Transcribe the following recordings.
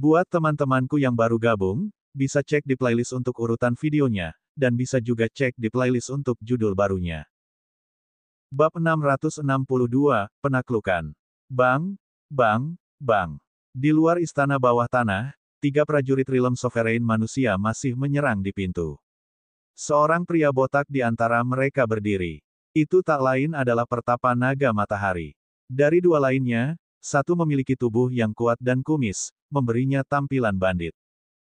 Buat teman-temanku yang baru gabung, bisa cek di playlist untuk urutan videonya, dan bisa juga cek di playlist untuk judul barunya. Bab 662, Penaklukan. Bang, bang, bang. Di luar istana bawah tanah, 3 prajurit Realm Sovereign manusia masih menyerang di pintu. Seorang pria botak di antara mereka berdiri. Itu tak lain adalah Pertapa Naga Matahari. Dari 2 lainnya, satu memiliki tubuh yang kuat dan kumis, memberinya tampilan bandit.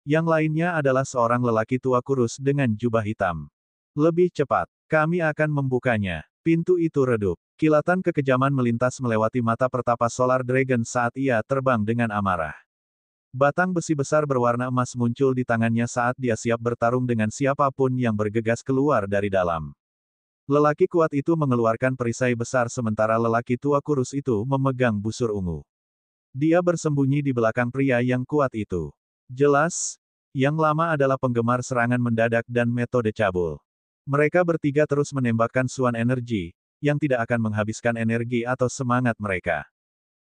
Yang lainnya adalah seorang lelaki tua kurus dengan jubah hitam. Lebih cepat, kami akan membukanya. Pintu itu redup. Kilatan kekejaman melintas melewati mata Pertapa Solar Dragon saat ia terbang dengan amarah. Batang besi besar berwarna emas muncul di tangannya saat dia siap bertarung dengan siapapun yang bergegas keluar dari dalam. Lelaki kuat itu mengeluarkan perisai besar sementara lelaki tua kurus itu memegang busur ungu. Dia bersembunyi di belakang pria yang kuat itu. Jelas, yang lama adalah penggemar serangan mendadak dan metode cabul. Mereka bertiga terus menembakkan suan energi, yang tidak akan menghabiskan energi atau semangat mereka.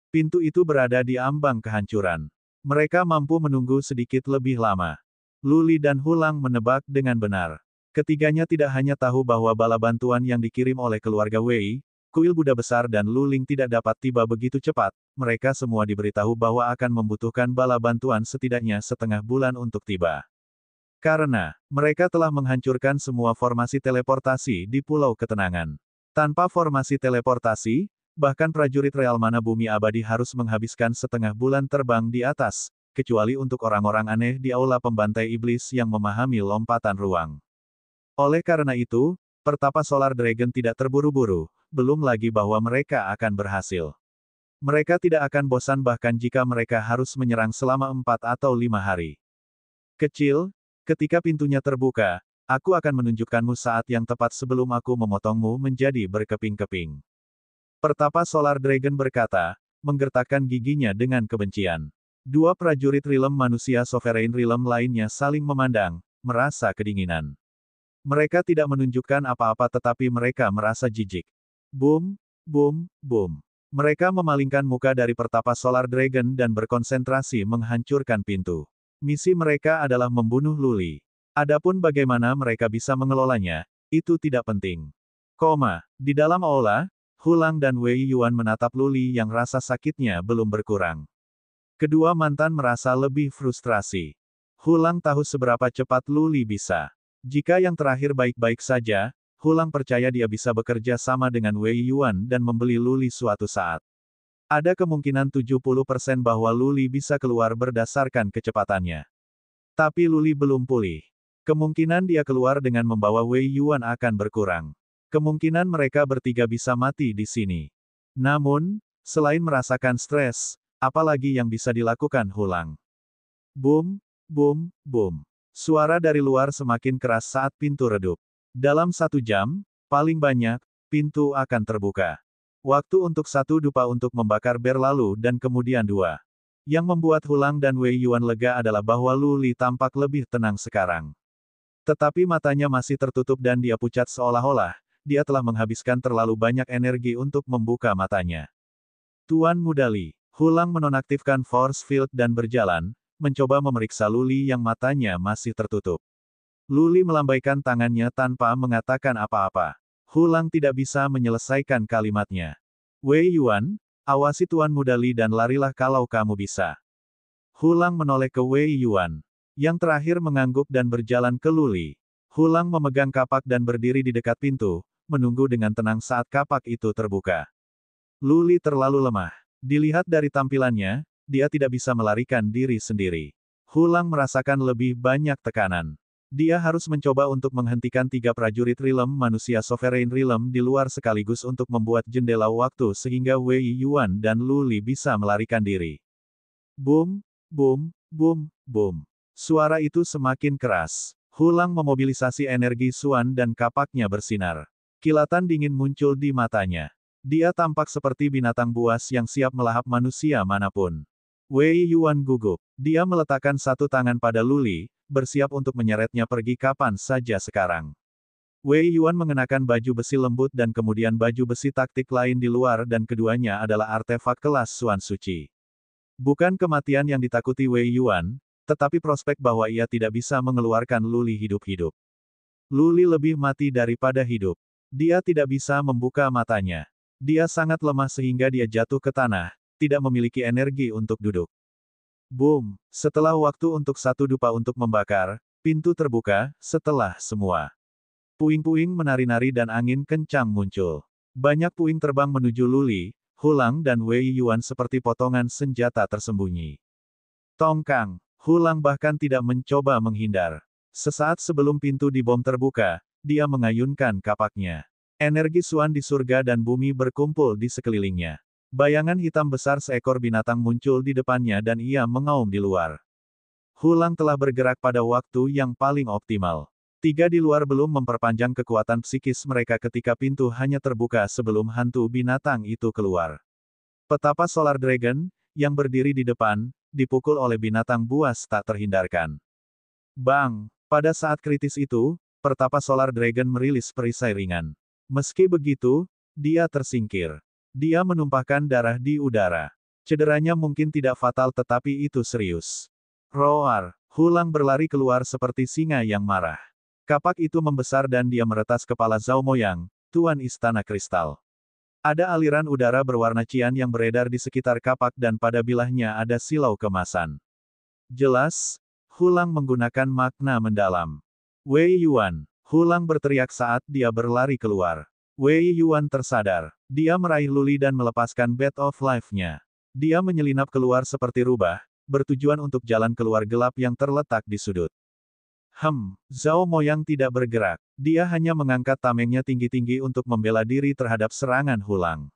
Pintu itu berada di ambang kehancuran. Mereka mampu menunggu sedikit lebih lama. Luli dan Hulang menebak dengan benar. Ketiganya tidak hanya tahu bahwa bala bantuan yang dikirim oleh keluarga Wei, kuil Buddha besar dan Luling tidak dapat tiba begitu cepat, mereka semua diberitahu bahwa akan membutuhkan bala bantuan setidaknya setengah bulan untuk tiba. Karena, mereka telah menghancurkan semua formasi teleportasi di Pulau Ketenangan. Tanpa formasi teleportasi, bahkan prajurit Real Mana Bumi Abadi harus menghabiskan setengah bulan terbang di atas, kecuali untuk orang-orang aneh di Aula Pembantai Iblis yang memahami lompatan ruang. Oleh karena itu, Pertapa Solar Dragon tidak terburu-buru, belum lagi bahwa mereka akan berhasil. Mereka tidak akan bosan bahkan jika mereka harus menyerang selama 4 atau 5 hari. Kecil, ketika pintunya terbuka, aku akan menunjukkanmu saat yang tepat sebelum aku memotongmu menjadi berkeping-keping. Pertapa Solar Dragon berkata, menggertakkan giginya dengan kebencian. 2 prajurit Realm manusia Sovereign Realm lainnya saling memandang, merasa kedinginan. Mereka tidak menunjukkan apa-apa tetapi mereka merasa jijik. Boom, boom, boom. Mereka memalingkan muka dari Pertapa Solar Dragon dan berkonsentrasi menghancurkan pintu. Misi mereka adalah membunuh Luli. Adapun bagaimana mereka bisa mengelolanya, itu tidak penting. Di dalam aula, Hulang dan Wei Yuan menatap Luli yang rasa sakitnya belum berkurang. Kedua mantan merasa lebih frustrasi. Hulang tahu seberapa cepat Luli bisa. Jika yang terakhir baik-baik saja, Hulang percaya dia bisa bekerja sama dengan Wei Yuan dan membeli Luli suatu saat. Ada kemungkinan 70% bahwa Luli bisa keluar berdasarkan kecepatannya. Tapi Luli belum pulih. Kemungkinan dia keluar dengan membawa Wei Yuan akan berkurang. Kemungkinan mereka bertiga bisa mati di sini. Namun, selain merasakan stres, apalagi yang bisa dilakukan Hulang? Boom, boom, boom. Suara dari luar semakin keras saat pintu redup. Dalam 1 jam, paling banyak, pintu akan terbuka. Waktu untuk 1 dupa untuk membakar berlalu dan kemudian 2. Yang membuat Hulang dan Wei Yuan lega adalah bahwa Luli tampak lebih tenang sekarang. Tetapi matanya masih tertutup dan dia pucat seolah-olah, dia telah menghabiskan terlalu banyak energi untuk membuka matanya. Tuan Muda Li, Hulang menonaktifkan force field dan berjalan, mencoba memeriksa Luli yang matanya masih tertutup. Luli melambaikan tangannya tanpa mengatakan apa-apa. Hulang tidak bisa menyelesaikan kalimatnya. Wei Yuan, awasi Tuan Muda Li dan larilah kalau kamu bisa. Hulang menoleh ke Wei Yuan. Yang terakhir mengangguk dan berjalan ke Luli. Hulang memegang kapak dan berdiri di dekat pintu, menunggu dengan tenang saat kapak itu terbuka. Luli terlalu lemah. Dilihat dari tampilannya, dia tidak bisa melarikan diri sendiri. Hulang merasakan lebih banyak tekanan. Dia harus mencoba untuk menghentikan 3 prajurit Realm manusia Sovereign Realm di luar sekaligus untuk membuat jendela waktu sehingga Wei Yuan dan Luli bisa melarikan diri. Boom, boom, boom, boom. Suara itu semakin keras. Hulang memobilisasi energi suan dan kapaknya bersinar. Kilatan dingin muncul di matanya. Dia tampak seperti binatang buas yang siap melahap manusia manapun. Wei Yuan gugup. Dia meletakkan 1 tangan pada Luli, bersiap untuk menyeretnya pergi kapan saja sekarang. Wei Yuan mengenakan baju besi lembut dan kemudian baju besi taktik lain di luar dan keduanya adalah artefak kelas Suan Suci. Bukan kematian yang ditakuti Wei Yuan, tetapi prospek bahwa ia tidak bisa mengeluarkan Luli hidup-hidup. Luli lebih mati daripada hidup. Dia tidak bisa membuka matanya. Dia sangat lemah sehingga dia jatuh ke tanah, tidak memiliki energi untuk duduk. Boom! Setelah waktu untuk satu dupa untuk membakar, pintu terbuka, setelah semua. Puing-puing menari-nari dan angin kencang muncul. Banyak puing terbang menuju Luli, Hulang dan Wei Yuan seperti potongan senjata tersembunyi. Tongkang, Hulang bahkan tidak mencoba menghindar. Sesaat sebelum pintu dibom terbuka, dia mengayunkan kapaknya. Energi Suan di surga dan bumi berkumpul di sekelilingnya. Bayangan hitam besar seekor binatang muncul di depannya dan ia mengaum di luar. Hulang telah bergerak pada waktu yang paling optimal. Tiga di luar belum memperpanjang kekuatan psikis mereka ketika pintu hanya terbuka sebelum hantu binatang itu keluar. Petapa Solar Dragon, yang berdiri di depan, dipukul oleh binatang buas tak terhindarkan. Bang! Pada saat kritis itu, Pertapa Solar Dragon merilis perisai ringan. Meski begitu, dia tersingkir. Dia menumpahkan darah di udara. Cederanya mungkin tidak fatal tetapi itu serius. Roar! Hulang berlari keluar seperti singa yang marah. Kapak itu membesar dan dia meretas kepala Zhao Moyang, Tuan Istana Kristal. Ada aliran udara berwarna cian yang beredar di sekitar kapak dan pada bilahnya ada silau kemasan. Jelas, Hulang menggunakan makna mendalam. Wei Yuan. Hulang berteriak saat dia berlari keluar. Wei Yuan tersadar. Dia meraih Luli dan melepaskan Bat of Life-nya. Dia menyelinap keluar seperti rubah, bertujuan untuk jalan keluar gelap yang terletak di sudut. Zhao Moyang tidak bergerak. Dia hanya mengangkat tamengnya tinggi-tinggi untuk membela diri terhadap serangan Hulang.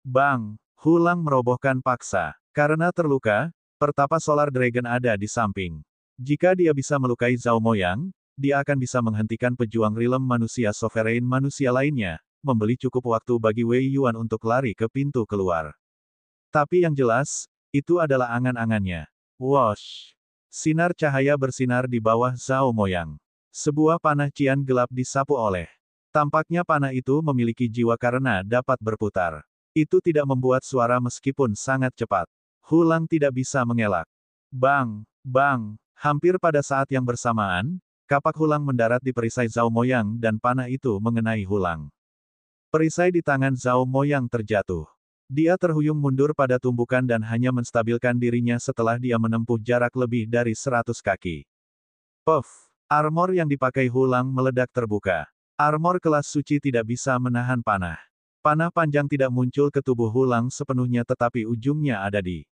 Bang! Hulang merobohkan paksa. Karena terluka, Pertapa Solar Dragon ada di samping. Jika dia bisa melukai Zhao Moyang, dia akan bisa menghentikan pejuang rilem manusia sovereign manusia lainnya, membeli cukup waktu bagi Wei Yuan untuk lari ke pintu keluar. Tapi yang jelas, itu adalah angan-angannya. Wosh! Sinar cahaya bersinar di bawah Zhao Moyang. Sebuah panah cian gelap disapu oleh. Tampaknya panah itu memiliki jiwa karena dapat berputar. Itu tidak membuat suara meskipun sangat cepat. Hulang tidak bisa mengelak. Bang! Bang! Hampir pada saat yang bersamaan, kapak Hulang mendarat di perisai Zhao Moyang dan panah itu mengenai Hulang. Perisai di tangan Zhao Moyang terjatuh. Dia terhuyung mundur pada tumbukan dan hanya menstabilkan dirinya setelah dia menempuh jarak lebih dari 100 kaki. Puff! Armor yang dipakai Hulang meledak terbuka. Armor kelas suci tidak bisa menahan panah. Panah panjang tidak muncul ke tubuh Hulang sepenuhnya tetapi ujungnya ada di.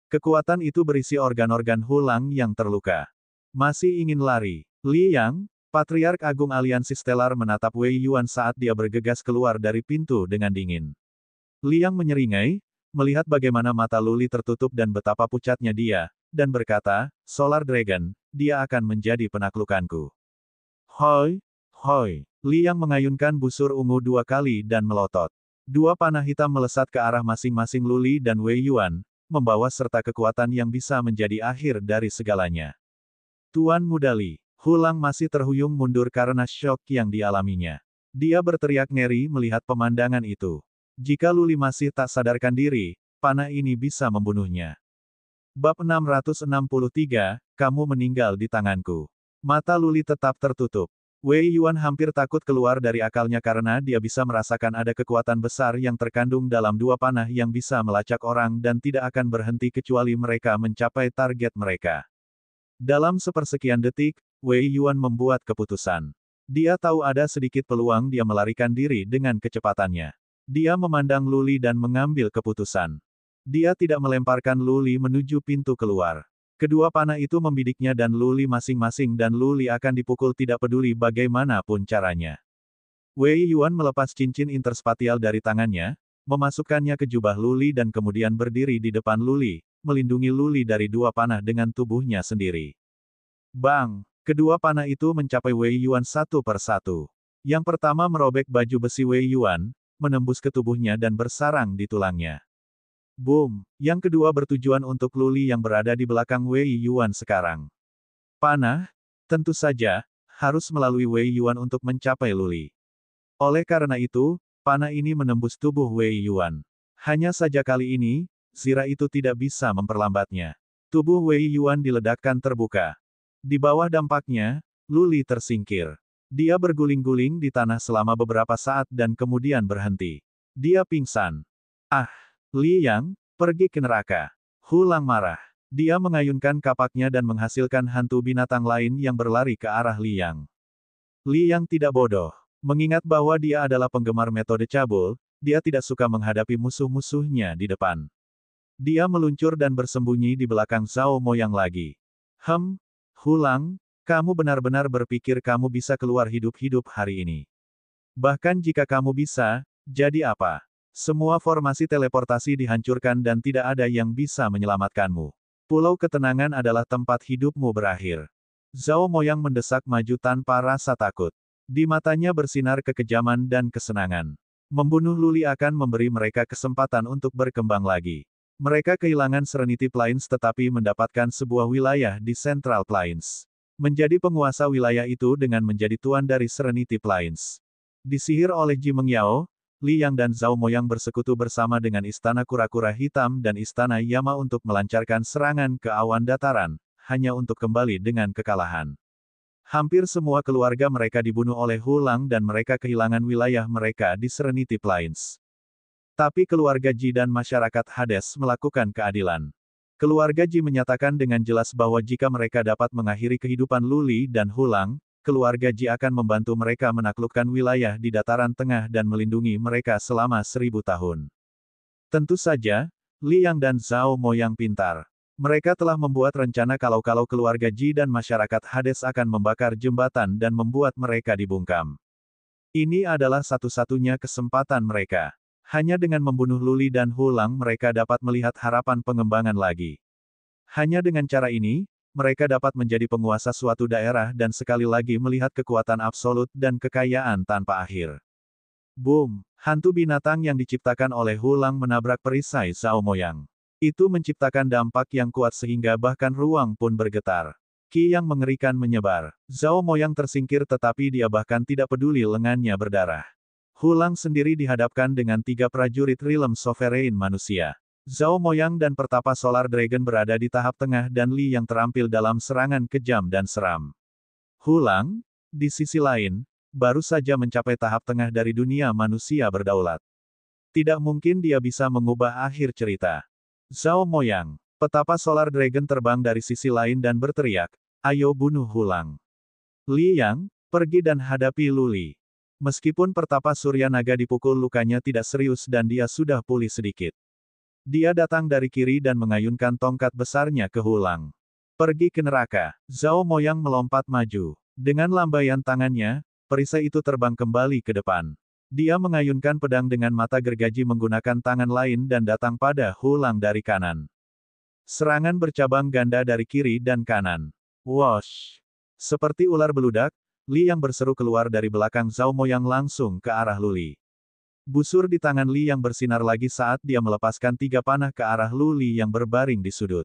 Kekuatan itu berisi organ-organ Hulang yang terluka. Masih ingin lari. Li Yang, Patriark Agung Aliansi Stellar menatap Wei Yuan saat dia bergegas keluar dari pintu dengan dingin. Liang menyeringai, melihat bagaimana mata Luli tertutup dan betapa pucatnya dia, dan berkata, Solar Dragon, dia akan menjadi penaklukanku. Hoi, hoi. Liang mengayunkan busur ungu 2 kali dan melotot. 2 panah hitam melesat ke arah masing-masing Luli dan Wei Yuan, membawa serta kekuatan yang bisa menjadi akhir dari segalanya. Tuan Muda Li, Hulang masih terhuyung mundur karena syok yang dialaminya. Dia berteriak ngeri melihat pemandangan itu. Jika Luli masih tak sadarkan diri, panah ini bisa membunuhnya. Bab 663, kamu meninggal di tanganku. Mata Luli tetap tertutup. Wei Yuan hampir takut keluar dari akalnya karena dia bisa merasakan ada kekuatan besar yang terkandung dalam 2 panah yang bisa melacak orang dan tidak akan berhenti kecuali mereka mencapai target mereka. Dalam sepersekian detik, Wei Yuan membuat keputusan. Dia tahu ada sedikit peluang dia melarikan diri dengan kecepatannya. Dia memandang Luli dan mengambil keputusan. Dia tidak melemparkan Luli menuju pintu keluar. Kedua panah itu membidiknya dan Luli masing-masing dan Luli akan dipukul tidak peduli bagaimanapun caranya. Wei Yuan melepas cincin interspatial dari tangannya, memasukkannya ke jubah Luli dan kemudian berdiri di depan Luli, melindungi Luli dari 2 panah dengan tubuhnya sendiri. Bang! Kedua panah itu mencapai Wei Yuan satu per satu. Yang pertama merobek baju besi Wei Yuan, menembus ke tubuhnya dan bersarang di tulangnya. Boom! Yang kedua bertujuan untuk Luli yang berada di belakang Wei Yuan sekarang. Panah, tentu saja, harus melalui Wei Yuan untuk mencapai Luli. Oleh karena itu, panah ini menembus tubuh Wei Yuan. Hanya saja kali ini, zirah itu tidak bisa memperlambatnya. Tubuh Wei Yuan diledakkan terbuka. Di bawah dampaknya, Lu Li tersingkir. Dia berguling-guling di tanah selama beberapa saat dan kemudian berhenti. Dia pingsan. Ah! Li Yang, pergi ke neraka. Hu Lang marah. Dia mengayunkan kapaknya dan menghasilkan hantu binatang lain yang berlari ke arah Li Yang. Li Yang tidak bodoh. Mengingat bahwa dia adalah penggemar metode cabul, dia tidak suka menghadapi musuh-musuhnya di depan. Dia meluncur dan bersembunyi di belakang Zhao Moyang lagi. Hu Lang, kamu benar-benar berpikir kamu bisa keluar hidup-hidup hari ini. Bahkan jika kamu bisa, jadi apa? Semua formasi teleportasi dihancurkan dan tidak ada yang bisa menyelamatkanmu. Pulau Ketenangan adalah tempat hidupmu berakhir. Zhao Moyang mendesak maju tanpa rasa takut. Di matanya bersinar kekejaman dan kesenangan. Membunuh Lu Li akan memberi mereka kesempatan untuk berkembang lagi. Mereka kehilangan Serenity Plains tetapi mendapatkan sebuah wilayah di Central Plains. Menjadi penguasa wilayah itu dengan menjadi tuan dari Serenity Plains. Disihir oleh Ji Mengyao, Li Yang dan Zhao Moyang bersekutu bersama dengan Istana Kura-Kura Hitam dan Istana Yama untuk melancarkan serangan ke awan dataran, hanya untuk kembali dengan kekalahan. Hampir semua keluarga mereka dibunuh oleh Hu Lang dan mereka kehilangan wilayah mereka di Serenity Plains. Tapi keluarga Ji dan masyarakat Hades melakukan keadilan. Keluarga Ji menyatakan dengan jelas bahwa jika mereka dapat mengakhiri kehidupan Lu Li dan Hu Lang, keluarga Ji akan membantu mereka menaklukkan wilayah di dataran tengah dan melindungi mereka selama 1000 tahun. Tentu saja, Li Yang dan Zhao Moyang pintar. Mereka telah membuat rencana kalau keluarga Ji dan masyarakat Hades akan membakar jembatan dan membuat mereka dibungkam. Ini adalah satu-satunya kesempatan mereka. Hanya dengan membunuh Lu Li dan Hu Lang mereka dapat melihat harapan pengembangan lagi. Hanya dengan cara ini, mereka dapat menjadi penguasa suatu daerah dan sekali lagi melihat kekuatan absolut dan kekayaan tanpa akhir. Boom! Hantu binatang yang diciptakan oleh Hu Lang menabrak perisai Zhao Moyang. Itu menciptakan dampak yang kuat sehingga bahkan ruang pun bergetar. Ki yang mengerikan menyebar. Zhao Moyang tersingkir tetapi dia bahkan tidak peduli lengannya berdarah. Hu Lang sendiri dihadapkan dengan 3 prajurit Realm Sovereign manusia. Zhao Moyang dan Pertapa Solar Dragon berada di tahap tengah dan Li yang terampil dalam serangan kejam dan seram. Hu Lang, di sisi lain, baru saja mencapai tahap tengah dari dunia manusia berdaulat. Tidak mungkin dia bisa mengubah akhir cerita. Zhao Moyang, Petapa Solar Dragon terbang dari sisi lain dan berteriak, "Ayo bunuh Hu Lang." Li Yang, pergi dan hadapi Lu Li. Meskipun Pertapa Surya Naga dipukul lukanya tidak serius dan dia sudah pulih sedikit. Dia datang dari kiri dan mengayunkan tongkat besarnya ke Hu Lang. Pergi ke neraka. Zhao Moyang melompat maju. Dengan lambaian tangannya, perisai itu terbang kembali ke depan. Dia mengayunkan pedang dengan mata gergaji menggunakan tangan lain dan datang pada Hu Lang dari kanan. Serangan bercabang ganda dari kiri dan kanan. Wosh! Seperti ular beludak, Li yang berseru keluar dari belakang Zhao Moyang langsung ke arah Lu Li. Busur di tangan Li yang bersinar lagi saat dia melepaskan 3 panah ke arah Lu Li yang berbaring di sudut.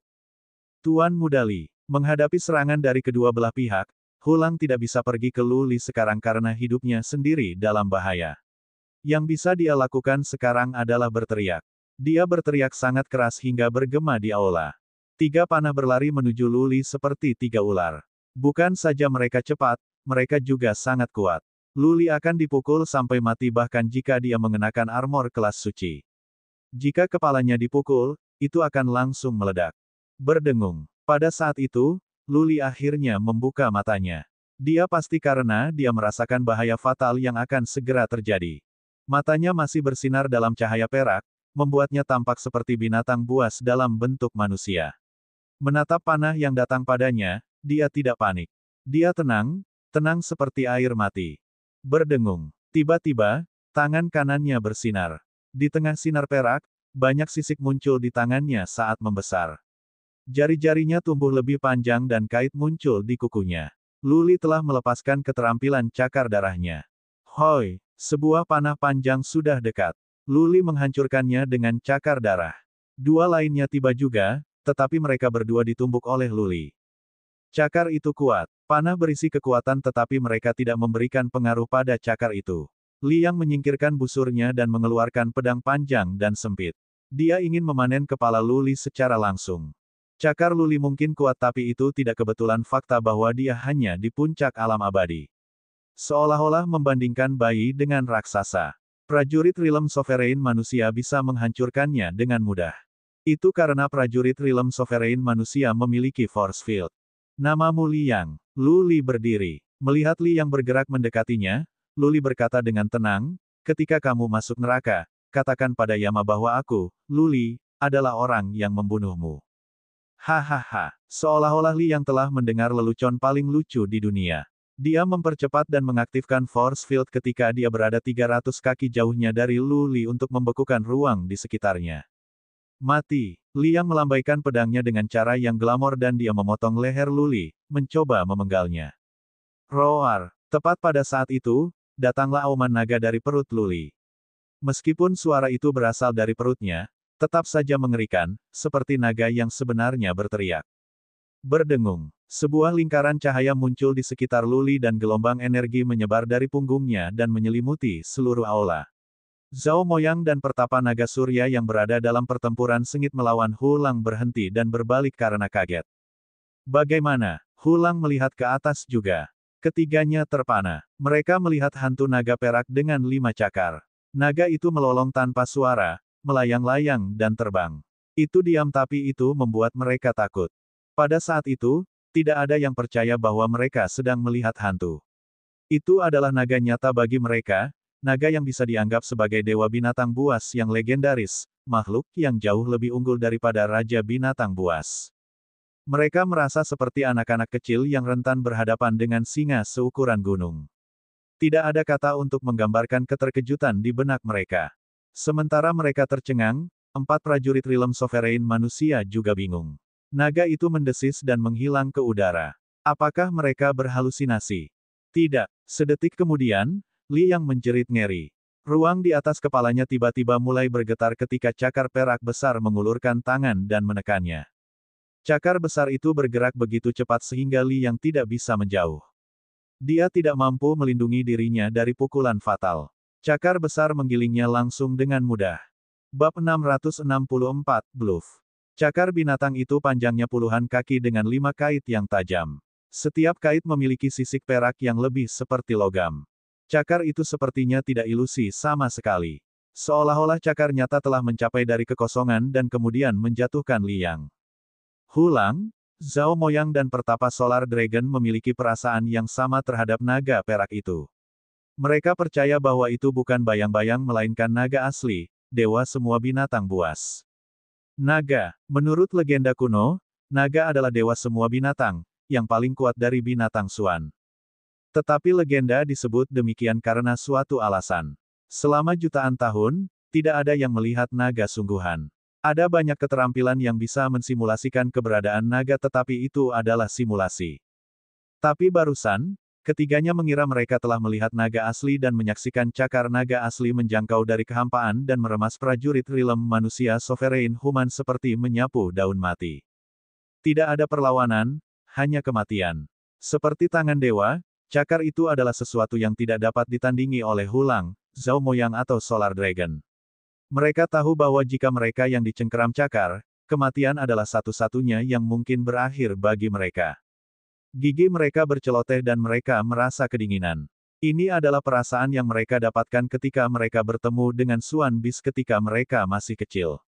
Tuan Muda Li, menghadapi serangan dari kedua belah pihak, Hu Lang tidak bisa pergi ke Lu Li sekarang karena hidupnya sendiri dalam bahaya. Yang bisa dia lakukan sekarang adalah berteriak. Dia berteriak sangat keras hingga bergema di aula. 3 panah berlari menuju Lu Li seperti 3 ular. Bukan saja mereka cepat, mereka juga sangat kuat. Lu Li akan dipukul sampai mati bahkan jika dia mengenakan armor kelas suci. Jika kepalanya dipukul, itu akan langsung meledak. Berdengung. Pada saat itu, Lu Li akhirnya membuka matanya. Dia pasti karena dia merasakan bahaya fatal yang akan segera terjadi. Matanya masih bersinar dalam cahaya perak, membuatnya tampak seperti binatang buas dalam bentuk manusia. Menatap panah yang datang padanya, dia tidak panik. Dia tenang seperti air mati. Berdengung. Tiba-tiba, tangan kanannya bersinar. Di tengah sinar perak, banyak sisik muncul di tangannya saat membesar. Jari-jarinya tumbuh lebih panjang dan kait muncul di kukunya. Lu Li telah melepaskan keterampilan cakar darahnya. Hoi, sebuah panah panjang sudah dekat. Lu Li menghancurkannya dengan cakar darah. 2 lainnya tiba juga, tetapi mereka berdua ditumbuk oleh Lu Li. Cakar itu kuat. Panah berisi kekuatan tetapi mereka tidak memberikan pengaruh pada cakar itu. Li Yang menyingkirkan busurnya dan mengeluarkan pedang panjang dan sempit. Dia ingin memanen kepala Luli secara langsung. Cakar Luli mungkin kuat tapi itu tidak kebetulan fakta bahwa dia hanya di puncak alam abadi. Seolah-olah membandingkan bayi dengan raksasa. Prajurit Realm Sovereign manusia bisa menghancurkannya dengan mudah. Itu karena prajurit Realm Sovereign manusia memiliki force field. Namamu Liang. Luli berdiri. Melihat Li yang bergerak mendekatinya, Luli berkata dengan tenang, ketika kamu masuk neraka, katakan pada Yama bahwa aku, Luli, adalah orang yang membunuhmu. Hahaha. Seolah-olah Li yang telah mendengar lelucon paling lucu di dunia. Dia mempercepat dan mengaktifkan force field ketika dia berada 300 kaki jauhnya dari Luli untuk membekukan ruang di sekitarnya. Mati. Li yang melambaikan pedangnya dengan cara yang glamor dan dia memotong leher Luli, mencoba memenggalnya. Roar. Tepat pada saat itu, datanglah auman naga dari perut Luli. Meskipun suara itu berasal dari perutnya, tetap saja mengerikan, seperti naga yang sebenarnya berteriak. Berdengung. Sebuah lingkaran cahaya muncul di sekitar Luli dan gelombang energi menyebar dari punggungnya dan menyelimuti seluruh aula. Zhao Moyang dan pertapa naga surya yang berada dalam pertempuran sengit melawan Hulang berhenti dan berbalik karena kaget. Bagaimana? Hulang melihat ke atas juga. Ketiganya terpana. Mereka melihat hantu naga perak dengan 5 cakar. Naga itu melolong tanpa suara, melayang-layang dan terbang. Itu diam tapi itu membuat mereka takut. Pada saat itu, tidak ada yang percaya bahwa mereka sedang melihat hantu. Itu adalah naga nyata bagi mereka, naga yang bisa dianggap sebagai dewa binatang buas yang legendaris, makhluk yang jauh lebih unggul daripada raja binatang buas. Mereka merasa seperti anak-anak kecil yang rentan berhadapan dengan singa seukuran gunung. Tidak ada kata untuk menggambarkan keterkejutan di benak mereka. Sementara mereka tercengang, 4 prajurit Realm Sovereign manusia juga bingung. Naga itu mendesis dan menghilang ke udara. Apakah mereka berhalusinasi? Tidak. Sedetik kemudian, Li yang menjerit ngeri. Ruang di atas kepalanya tiba-tiba mulai bergetar ketika cakar perak besar mengulurkan tangan dan menekannya. Cakar besar itu bergerak begitu cepat sehingga Li yang tidak bisa menjauh. Dia tidak mampu melindungi dirinya dari pukulan fatal. Cakar besar menggilingnya langsung dengan mudah. Bab 664, Bluff. Cakar binatang itu panjangnya puluhan kaki dengan 5 kait yang tajam. Setiap kait memiliki sisik perak yang lebih seperti logam. Cakar itu sepertinya tidak ilusi sama sekali. Seolah-olah cakar nyata telah mencapai dari kekosongan dan kemudian menjatuhkan Liang. Hulang, Zhao Moyang dan pertapa Solar Dragon memiliki perasaan yang sama terhadap naga perak itu. Mereka percaya bahwa itu bukan bayang-bayang melainkan naga asli, dewa semua binatang buas. Naga. Menurut legenda kuno, naga adalah dewa semua binatang, yang paling kuat dari binatang Suan. Tetapi legenda disebut demikian karena suatu alasan. Selama jutaan tahun, tidak ada yang melihat naga sungguhan. Ada banyak keterampilan yang bisa mensimulasikan keberadaan naga tetapi itu adalah simulasi. Tapi barusan, ketiganya mengira mereka telah melihat naga asli dan menyaksikan cakar naga asli menjangkau dari kehampaan dan meremas prajurit Realm manusia Sovereign Human seperti menyapu daun mati. Tidak ada perlawanan, hanya kematian. Seperti tangan dewa, cakar itu adalah sesuatu yang tidak dapat ditandingi oleh Hulang, Zhao Moyang atau Solar Dragon. Mereka tahu bahwa jika mereka yang dicengkeram cakar, kematian adalah satu-satunya yang mungkin berakhir bagi mereka. Gigi mereka berceloteh dan mereka merasa kedinginan. Ini adalah perasaan yang mereka dapatkan ketika mereka bertemu dengan Suan Bis ketika mereka masih kecil.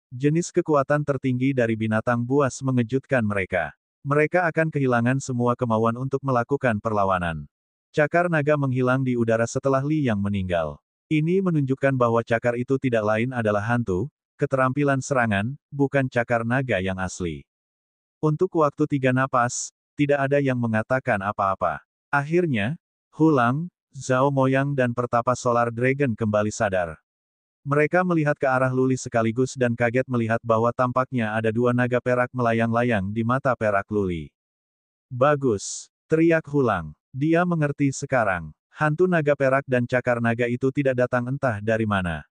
Jenis kekuatan tertinggi dari binatang buas mengejutkan mereka. Mereka akan kehilangan semua kemauan untuk melakukan perlawanan. Cakar naga menghilang di udara setelah Li yang meninggal. Ini menunjukkan bahwa cakar itu tidak lain adalah hantu, keterampilan serangan, bukan cakar naga yang asli. Untuk waktu 3 napas, tidak ada yang mengatakan apa-apa. Akhirnya, Hulang, Zhao Moyang dan pertapa Solar Dragon kembali sadar. Mereka melihat ke arah Luli sekaligus dan kaget melihat bahwa tampaknya ada 2 naga perak melayang-layang di mata perak Luli. Bagus, teriak Hulang. Dia mengerti sekarang. Hantu naga perak dan cakar naga itu tidak datang entah dari mana.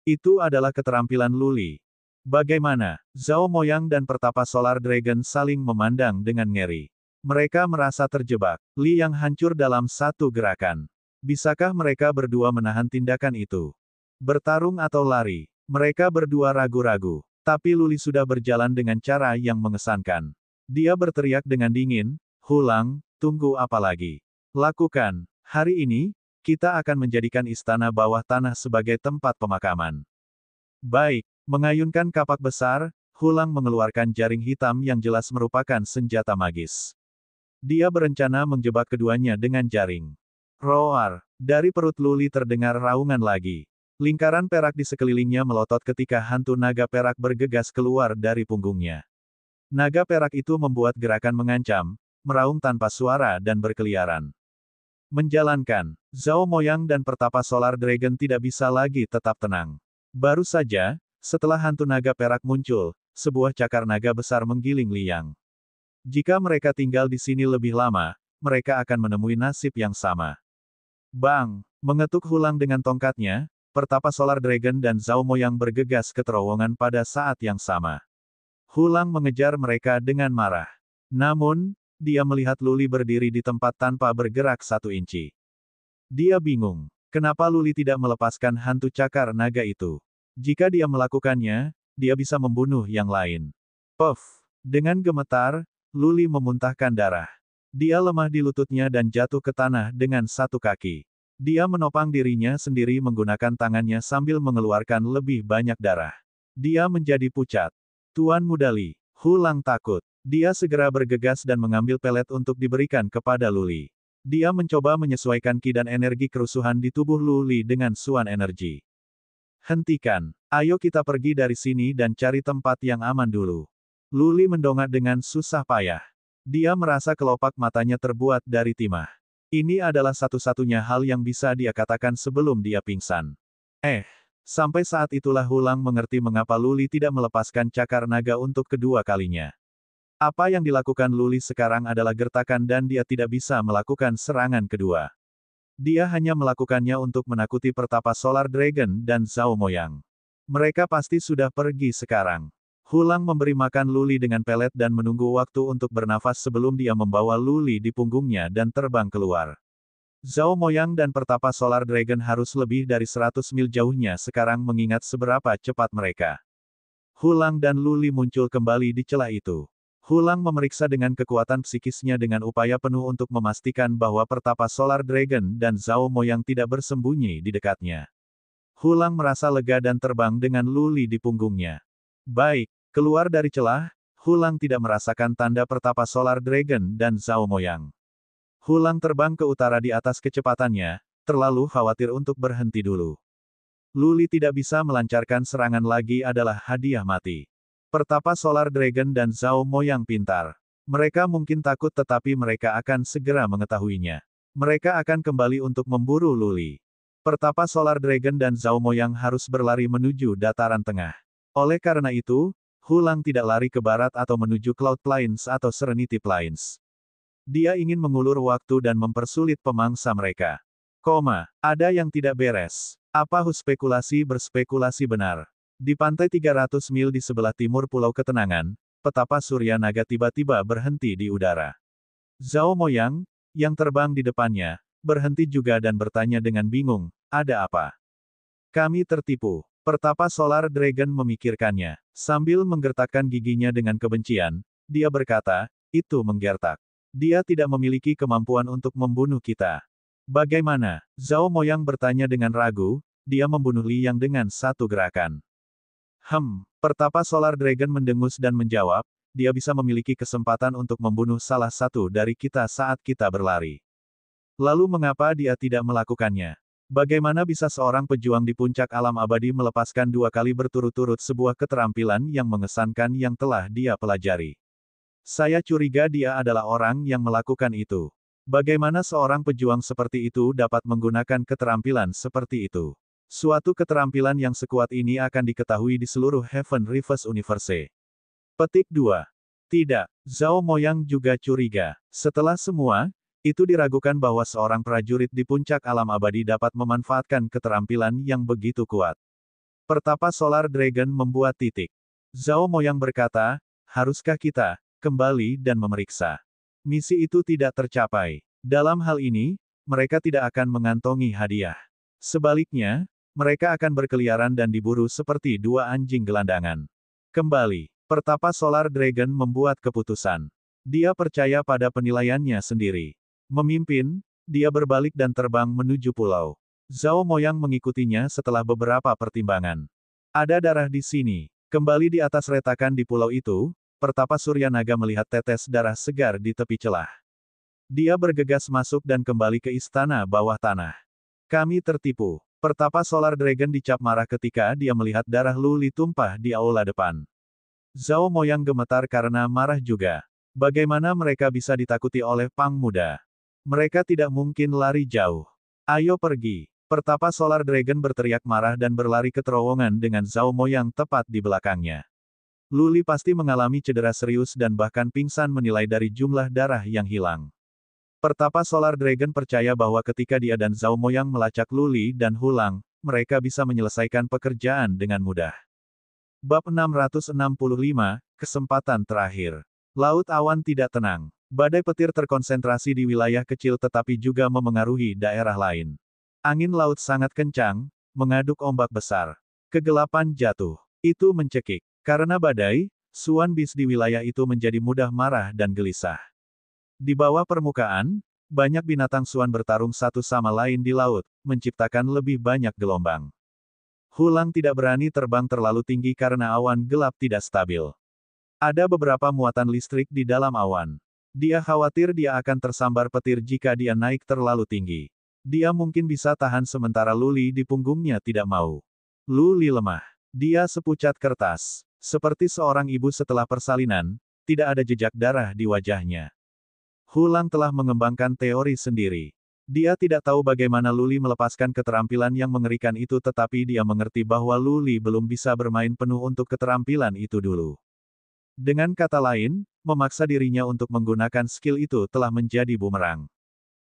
Itu adalah keterampilan Luli. Bagaimana? Zhao Moyang dan pertapa Solar Dragon saling memandang dengan ngeri. Mereka merasa terjebak. Li yang hancur dalam satu gerakan. Bisakah mereka berdua menahan tindakan itu? Bertarung atau lari? Mereka berdua ragu-ragu. Tapi Luli sudah berjalan dengan cara yang mengesankan. Dia berteriak dengan dingin, "Hulang, tunggu apa lagi? Lakukan. Hari ini, kita akan menjadikan istana bawah tanah sebagai tempat pemakaman." Baik, mengayunkan kapak besar, Hulang mengeluarkan jaring hitam yang jelas merupakan senjata magis. Dia berencana menjebak keduanya dengan jaring. Roar! Dari perut Luli terdengar raungan lagi. Lingkaran perak di sekelilingnya melotot ketika hantu naga perak bergegas keluar dari punggungnya. Naga perak itu membuat gerakan mengancam, meraung tanpa suara dan berkeliaran. Menjalankan, Zhao Moyang dan pertapa Solar Dragon tidak bisa lagi tetap tenang. Baru saja, setelah hantu naga perak muncul, sebuah cakar naga besar menggiling Liang. Jika mereka tinggal di sini lebih lama, mereka akan menemui nasib yang sama. Bang! Mengetuk Hulang dengan tongkatnya, pertapa Solar Dragon dan Zhao Moyang bergegas ke terowongan pada saat yang sama. Hulang mengejar mereka dengan marah. Namun, dia melihat Luli berdiri di tempat tanpa bergerak 1 inci. Dia bingung. Kenapa Luli tidak melepaskan hantu cakar naga itu? Jika dia melakukannya, dia bisa membunuh yang lain. Puff! Dengan gemetar, Luli memuntahkan darah. Dia lemah di lututnya dan jatuh ke tanah dengan 1 kaki. Dia menopang dirinya sendiri menggunakan tangannya sambil mengeluarkan lebih banyak darah. Dia menjadi pucat. Tuan Muda Li, Hulang takut. Dia segera bergegas dan mengambil pelet untuk diberikan kepada Luli. Dia mencoba menyesuaikan ki dan energi kerusuhan di tubuh Luli dengan suan energi. Hentikan. Ayo kita pergi dari sini dan cari tempat yang aman dulu. Luli mendongak dengan susah payah. Dia merasa kelopak matanya terbuat dari timah. Ini adalah satu-satunya hal yang bisa dia katakan sebelum dia pingsan. Sampai saat itulah Hulang mengerti mengapa Luli tidak melepaskan cakar naga untuk kedua kalinya. Apa yang dilakukan Luli sekarang adalah gertakan dan dia tidak bisa melakukan serangan kedua. Dia hanya melakukannya untuk menakuti pertapa Solar Dragon dan Zhao Moyang. Mereka pasti sudah pergi sekarang. Hulang memberi makan Luli dengan pelet dan menunggu waktu untuk bernafas sebelum dia membawa Luli di punggungnya dan terbang keluar. Zhao Moyang dan pertapa Solar Dragon harus lebih dari 100 mil jauhnya sekarang mengingat seberapa cepat mereka. Hulang dan Luli muncul kembali di celah itu. Hulang memeriksa dengan kekuatan psikisnya dengan upaya penuh untuk memastikan bahwa pertapa Solar Dragon dan Zhao Moyang tidak bersembunyi di dekatnya. Hulang merasa lega dan terbang dengan Luli di punggungnya. Baik. Keluar dari celah, Hulang tidak merasakan tanda pertapa Solar Dragon dan Zhao Moyang. Hulang terbang ke utara di atas kecepatannya, terlalu khawatir untuk berhenti dulu. Luli tidak bisa melancarkan serangan lagi adalah hadiah mati. Pertapa Solar Dragon dan Zhao Moyang pintar. Mereka mungkin takut tetapi mereka akan segera mengetahuinya. Mereka akan kembali untuk memburu Luli. Pertapa Solar Dragon dan Zhao Moyang harus berlari menuju dataran tengah. Oleh karena itu, Hulang tidak lari ke barat atau menuju Cloud Plains atau Serenity Plains. Dia ingin mengulur waktu dan mempersulit pemangsa mereka. Ada yang tidak beres. Apa spekulasi berspekulasi benar? Di pantai 300 mil di sebelah timur Pulau Ketenangan, petapa Surya Naga tiba-tiba berhenti di udara. Zhao Moyang, yang terbang di depannya, berhenti juga dan bertanya dengan bingung, ada apa? Kami tertipu. Pertapa Solar Dragon memikirkannya. Sambil menggertakkan giginya dengan kebencian, dia berkata, itu menggertak. Dia tidak memiliki kemampuan untuk membunuh kita. Bagaimana? Zhao Moyang bertanya dengan ragu, dia membunuh Liang dengan 1 gerakan. Pertapa Solar Dragon mendengus dan menjawab, dia bisa memiliki kesempatan untuk membunuh salah satu dari kita saat kita berlari. Lalu mengapa dia tidak melakukannya? Bagaimana bisa seorang pejuang di puncak alam abadi melepaskan 2 kali berturut-turut sebuah keterampilan yang mengesankan yang telah dia pelajari? Saya curiga dia adalah orang yang melakukan itu. Bagaimana seorang pejuang seperti itu dapat menggunakan keterampilan seperti itu? Suatu keterampilan yang sekuat ini akan diketahui di seluruh Heaven Reverse Universe. Petik 2. Tidak, Zhao Moyang juga curiga. Setelah semua, itu diragukan bahwa seorang prajurit di puncak alam abadi dapat memanfaatkan keterampilan yang begitu kuat. Pertapa Solar Dragon membuat titik. Zhao Moyang berkata, haruskah kita kembali dan memeriksa? Misi itu tidak tercapai. Dalam hal ini, mereka tidak akan mengantongi hadiah. Sebaliknya, mereka akan berkeliaran dan diburu seperti dua anjing gelandangan. Kembali, Pertapa Solar Dragon membuat keputusan. Dia percaya pada penilaiannya sendiri. Memimpin, dia berbalik dan terbang menuju pulau. Zhao Moyang mengikutinya setelah beberapa pertimbangan. Ada darah di sini. Kembali di atas retakan di pulau itu, Pertapa Surya Naga melihat tetes darah segar di tepi celah. Dia bergegas masuk dan kembali ke istana bawah tanah. Kami tertipu. Pertapa Solar Dragon dicap marah ketika dia melihat darah Lu Li tumpah di aula depan. Zhao Moyang gemetar karena marah juga. Bagaimana mereka bisa ditakuti oleh Pang Muda? Mereka tidak mungkin lari jauh. Ayo pergi. Pertapa Solar Dragon berteriak marah dan berlari ke terowongan dengan Zhao Moyang tepat di belakangnya. Lu Li pasti mengalami cedera serius dan bahkan pingsan menilai dari jumlah darah yang hilang. Pertapa Solar Dragon percaya bahwa ketika dia dan Zhao Moyang melacak Lu Li dan Hulang, mereka bisa menyelesaikan pekerjaan dengan mudah. Bab 665, Kesempatan Terakhir. Laut awan tidak tenang. Badai petir terkonsentrasi di wilayah kecil tetapi juga memengaruhi daerah lain. Angin laut sangat kencang, mengaduk ombak besar. Kegelapan jatuh. Itu mencekik. Karena badai, Suan Bis di wilayah itu menjadi mudah marah dan gelisah. Di bawah permukaan, banyak binatang Suan bertarung satu sama lain di laut, menciptakan lebih banyak gelombang. Hulang tidak berani terbang terlalu tinggi karena awan gelap tidak stabil. Ada beberapa muatan listrik di dalam awan. Dia khawatir dia akan tersambar petir jika dia naik terlalu tinggi. Dia mungkin bisa tahan sementara Lu Li di punggungnya tidak mau. Lu Li lemah. Dia sepucat kertas. Seperti seorang ibu setelah persalinan, tidak ada jejak darah di wajahnya. Hulang telah mengembangkan teori sendiri. Dia tidak tahu bagaimana Lu Li melepaskan keterampilan yang mengerikan itu tetapi dia mengerti bahwa Lu Li belum bisa bermain penuh untuk keterampilan itu dulu. Dengan kata lain, memaksa dirinya untuk menggunakan skill itu telah menjadi bumerang.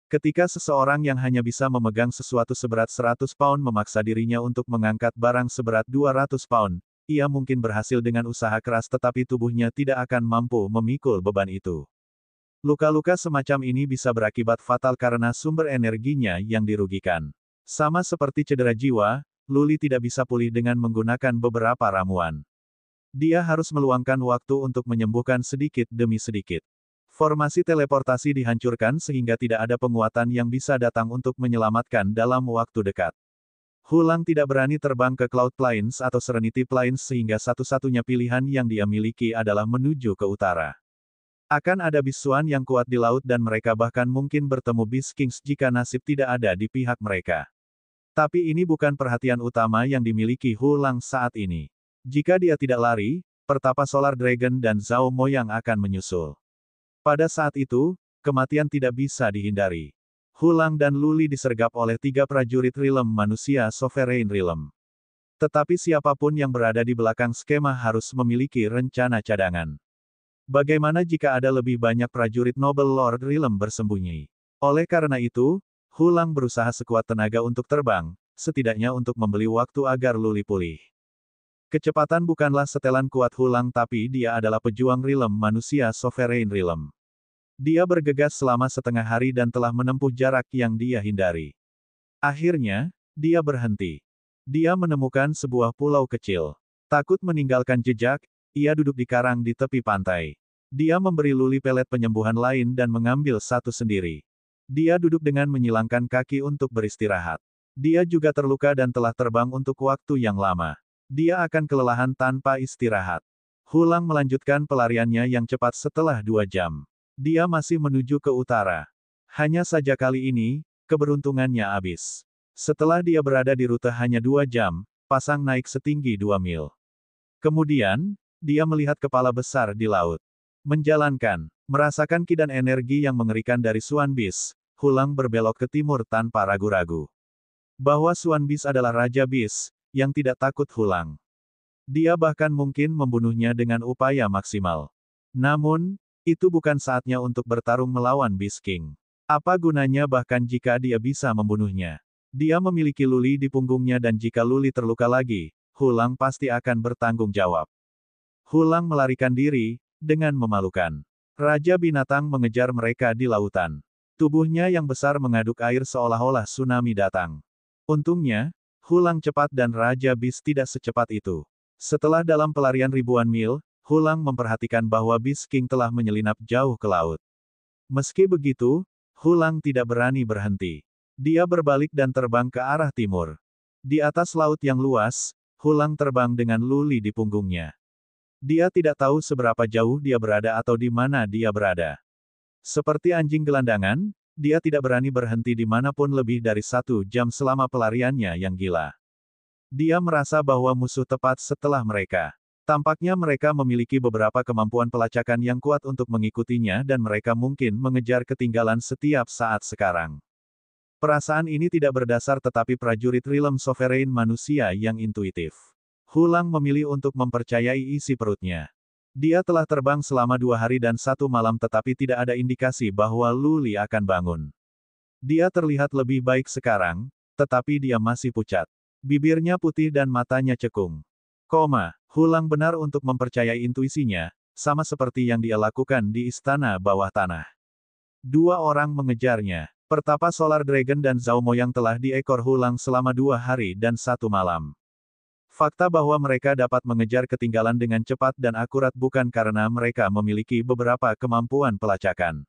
Ketika seseorang yang hanya bisa memegang sesuatu seberat 100 pound memaksa dirinya untuk mengangkat barang seberat 200 pound, ia mungkin berhasil dengan usaha keras tetapi tubuhnya tidak akan mampu memikul beban itu. Luka-luka semacam ini bisa berakibat fatal karena sumber energinya yang dirugikan. Sama seperti cedera jiwa, Lu Li tidak bisa pulih dengan menggunakan beberapa ramuan. Dia harus meluangkan waktu untuk menyembuhkan sedikit demi sedikit. Formasi teleportasi dihancurkan sehingga tidak ada penguatan yang bisa datang untuk menyelamatkan dalam waktu dekat. Hulang tidak berani terbang ke Cloud Plains atau Serenity Plains sehingga satu-satunya pilihan yang dia miliki adalah menuju ke utara. Akan ada bis Suan yang kuat di laut dan mereka bahkan mungkin bertemu bis Kings jika nasib tidak ada di pihak mereka. Tapi ini bukan perhatian utama yang dimiliki Hulang saat ini. Jika dia tidak lari, Pertapa Solar Dragon dan Zhao Moyang akan menyusul. Pada saat itu, kematian tidak bisa dihindari. Hulang dan Lu Li disergap oleh 3 prajurit Realm manusia Sovereign Realm. Tetapi siapapun yang berada di belakang skema harus memiliki rencana cadangan. Bagaimana jika ada lebih banyak prajurit Noble Lord Realm bersembunyi? Oleh karena itu, Hulang berusaha sekuat tenaga untuk terbang, setidaknya untuk membeli waktu agar Lu Li pulih. Kecepatan bukanlah setelan kuat Hulang tapi dia adalah pejuang Realm manusia Sovereign Realm. Dia bergegas selama setengah hari dan telah menempuh jarak yang dia hindari. Akhirnya, dia berhenti. Dia menemukan sebuah pulau kecil. Takut meninggalkan jejak, ia duduk di karang di tepi pantai. Dia memberi Lu Li pelet penyembuhan lain dan mengambil satu sendiri. Dia duduk dengan menyilangkan kaki untuk beristirahat. Dia juga terluka dan telah terbang untuk waktu yang lama. Dia akan kelelahan tanpa istirahat. Hulang melanjutkan pelariannya yang cepat setelah 2 jam. Dia masih menuju ke utara. Hanya saja kali ini, keberuntungannya habis. Setelah dia berada di rute hanya 2 jam, pasang naik setinggi 2 mil. Kemudian, dia melihat kepala besar di laut. Menjalankan, merasakan ki dan energi yang mengerikan dari Suan Bis, Hulang berbelok ke timur tanpa ragu-ragu. Bahwa Suan Bis adalah Raja Bis, yang tidak takut Hulang. Dia bahkan mungkin membunuhnya dengan upaya maksimal. Namun, itu bukan saatnya untuk bertarung melawan Beast King. Apa gunanya bahkan jika dia bisa membunuhnya? Dia memiliki Lu Li di punggungnya dan jika Lu Li terluka lagi, Hulang pasti akan bertanggung jawab. Hulang melarikan diri, dengan memalukan. Raja binatang mengejar mereka di lautan. Tubuhnya yang besar mengaduk air seolah-olah tsunami datang. Untungnya, Hulang cepat dan Raja Bis tidak secepat itu. Setelah dalam pelarian ribuan mil, Hulang memperhatikan bahwa Beast King telah menyelinap jauh ke laut. Meski begitu, Hulang tidak berani berhenti. Dia berbalik dan terbang ke arah timur. Di atas laut yang luas, Hulang terbang dengan Luli di punggungnya. Dia tidak tahu seberapa jauh dia berada atau di mana dia berada. Seperti anjing gelandangan, dia tidak berani berhenti dimanapun lebih dari 1 jam selama pelariannya yang gila. Dia merasa bahwa musuh tepat setelah mereka. Tampaknya mereka memiliki beberapa kemampuan pelacakan yang kuat untuk mengikutinya dan mereka mungkin mengejar ketinggalan setiap saat sekarang. Perasaan ini tidak berdasar tetapi prajurit Realm Sovereign manusia yang intuitif. Hulang memilih untuk mempercayai isi perutnya. Dia telah terbang selama 2 hari dan 1 malam tetapi tidak ada indikasi bahwa Luli akan bangun. Dia terlihat lebih baik sekarang, tetapi dia masih pucat. Bibirnya putih dan matanya cekung. Hulang benar untuk mempercayai intuisinya, sama seperti yang dia lakukan di istana bawah tanah. 2 orang mengejarnya. Pertapa Solar Dragon dan Zhao Moyang telah diekor Hulang selama 2 hari dan 1 malam. Fakta bahwa mereka dapat mengejar ketinggalan dengan cepat dan akurat bukan karena mereka memiliki beberapa kemampuan pelacakan.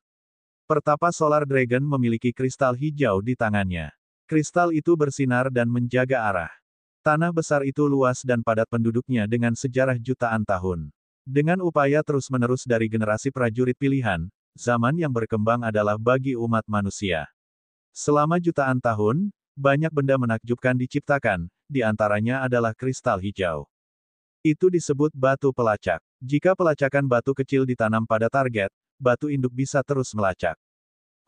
Pertapa Solar Dragon memiliki kristal hijau di tangannya. Kristal itu bersinar dan menjaga arah. Tanah besar itu luas dan padat penduduknya dengan sejarah jutaan tahun. Dengan upaya terus-menerus dari generasi prajurit pilihan, zaman yang berkembang adalah bagi umat manusia. Selama jutaan tahun, banyak benda menakjubkan diciptakan, di antaranya adalah kristal hijau. Itu disebut batu pelacak. Jika pelacakan batu kecil ditanam pada target, batu induk bisa terus melacak.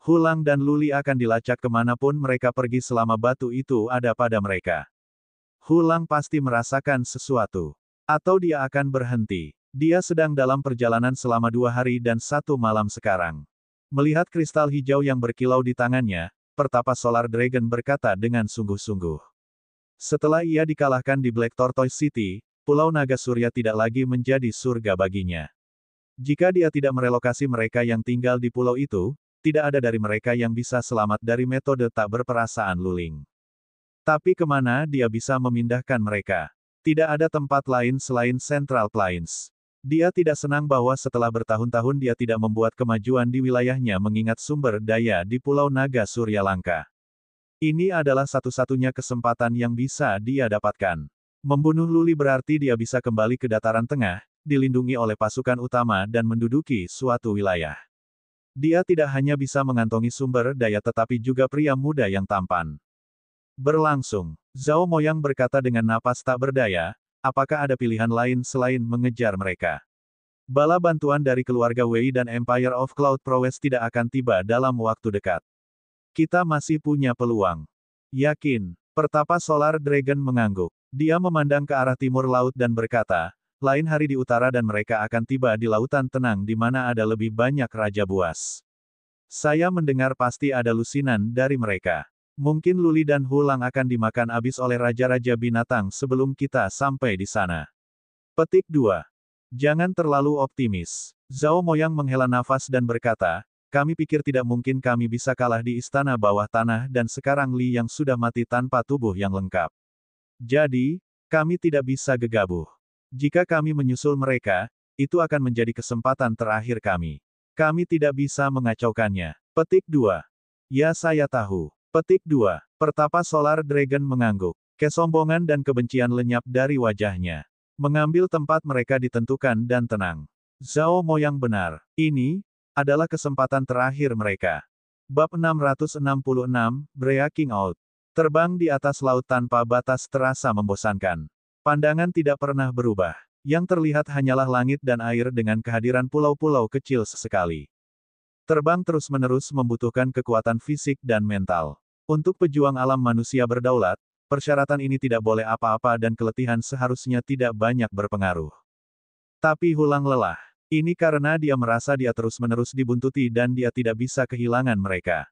Hulang dan Luli akan dilacak kemanapun mereka pergi selama batu itu ada pada mereka. Hulang pasti merasakan sesuatu. Atau dia akan berhenti. Dia sedang dalam perjalanan selama 2 hari dan 1 malam sekarang. Melihat kristal hijau yang berkilau di tangannya, Pertapa Solar Dragon berkata dengan sungguh-sungguh. Setelah ia dikalahkan di Black Tortoise City, Pulau Naga Surya tidak lagi menjadi surga baginya. Jika dia tidak merelokasi mereka yang tinggal di pulau itu, tidak ada dari mereka yang bisa selamat dari metode tak berperasaan Luling. Tapi kemana dia bisa memindahkan mereka? Tidak ada tempat lain selain Central Plains. Dia tidak senang bahwa setelah bertahun-tahun dia tidak membuat kemajuan di wilayahnya mengingat sumber daya di Pulau Naga Surya langka. Ini adalah satu-satunya kesempatan yang bisa dia dapatkan. Membunuh Luli berarti dia bisa kembali ke dataran tengah, dilindungi oleh pasukan utama dan menduduki suatu wilayah. Dia tidak hanya bisa mengantongi sumber daya tetapi juga pria muda yang tampan. Berlangsung. Zhao Moyang berkata dengan napas tak berdaya, apakah ada pilihan lain selain mengejar mereka? Bala bantuan dari keluarga Wei dan Empire of Cloud Prowess tidak akan tiba dalam waktu dekat. Kita masih punya peluang. Yakin. Pertapa Solar Dragon mengangguk. Dia memandang ke arah timur laut dan berkata, lain hari di utara dan mereka akan tiba di lautan tenang di mana ada lebih banyak raja buas. Saya mendengar pasti ada lusinan dari mereka. Mungkin Luli dan Hulang akan dimakan habis oleh raja-raja binatang sebelum kita sampai di sana. Petik 2. Jangan terlalu optimis. Zhao Moyang menghela nafas dan berkata, kami pikir tidak mungkin kami bisa kalah di istana bawah tanah dan sekarang Li yang sudah mati tanpa tubuh yang lengkap. Jadi, kami tidak bisa gegabah. Jika kami menyusul mereka, itu akan menjadi kesempatan terakhir kami. Kami tidak bisa mengacaukannya. Petik 2. Ya saya tahu. Petik 2. Pertapa Solar Dragon mengangguk. Kesombongan dan kebencian lenyap dari wajahnya. Mengambil tempat mereka ditentukan dan tenang. Zhao Moyang benar. Ini adalah kesempatan terakhir mereka. Bab 666, Breaking Out. Terbang di atas laut tanpa batas terasa membosankan. Pandangan tidak pernah berubah. Yang terlihat hanyalah langit dan air dengan kehadiran pulau-pulau kecil sesekali. Terbang terus-menerus membutuhkan kekuatan fisik dan mental. Untuk pejuang alam manusia berdaulat, persyaratan ini tidak boleh apa-apa dan keletihan seharusnya tidak banyak berpengaruh. Tapi Hulang lelah. Ini karena dia merasa dia terus-menerus dibuntuti dan dia tidak bisa kehilangan mereka.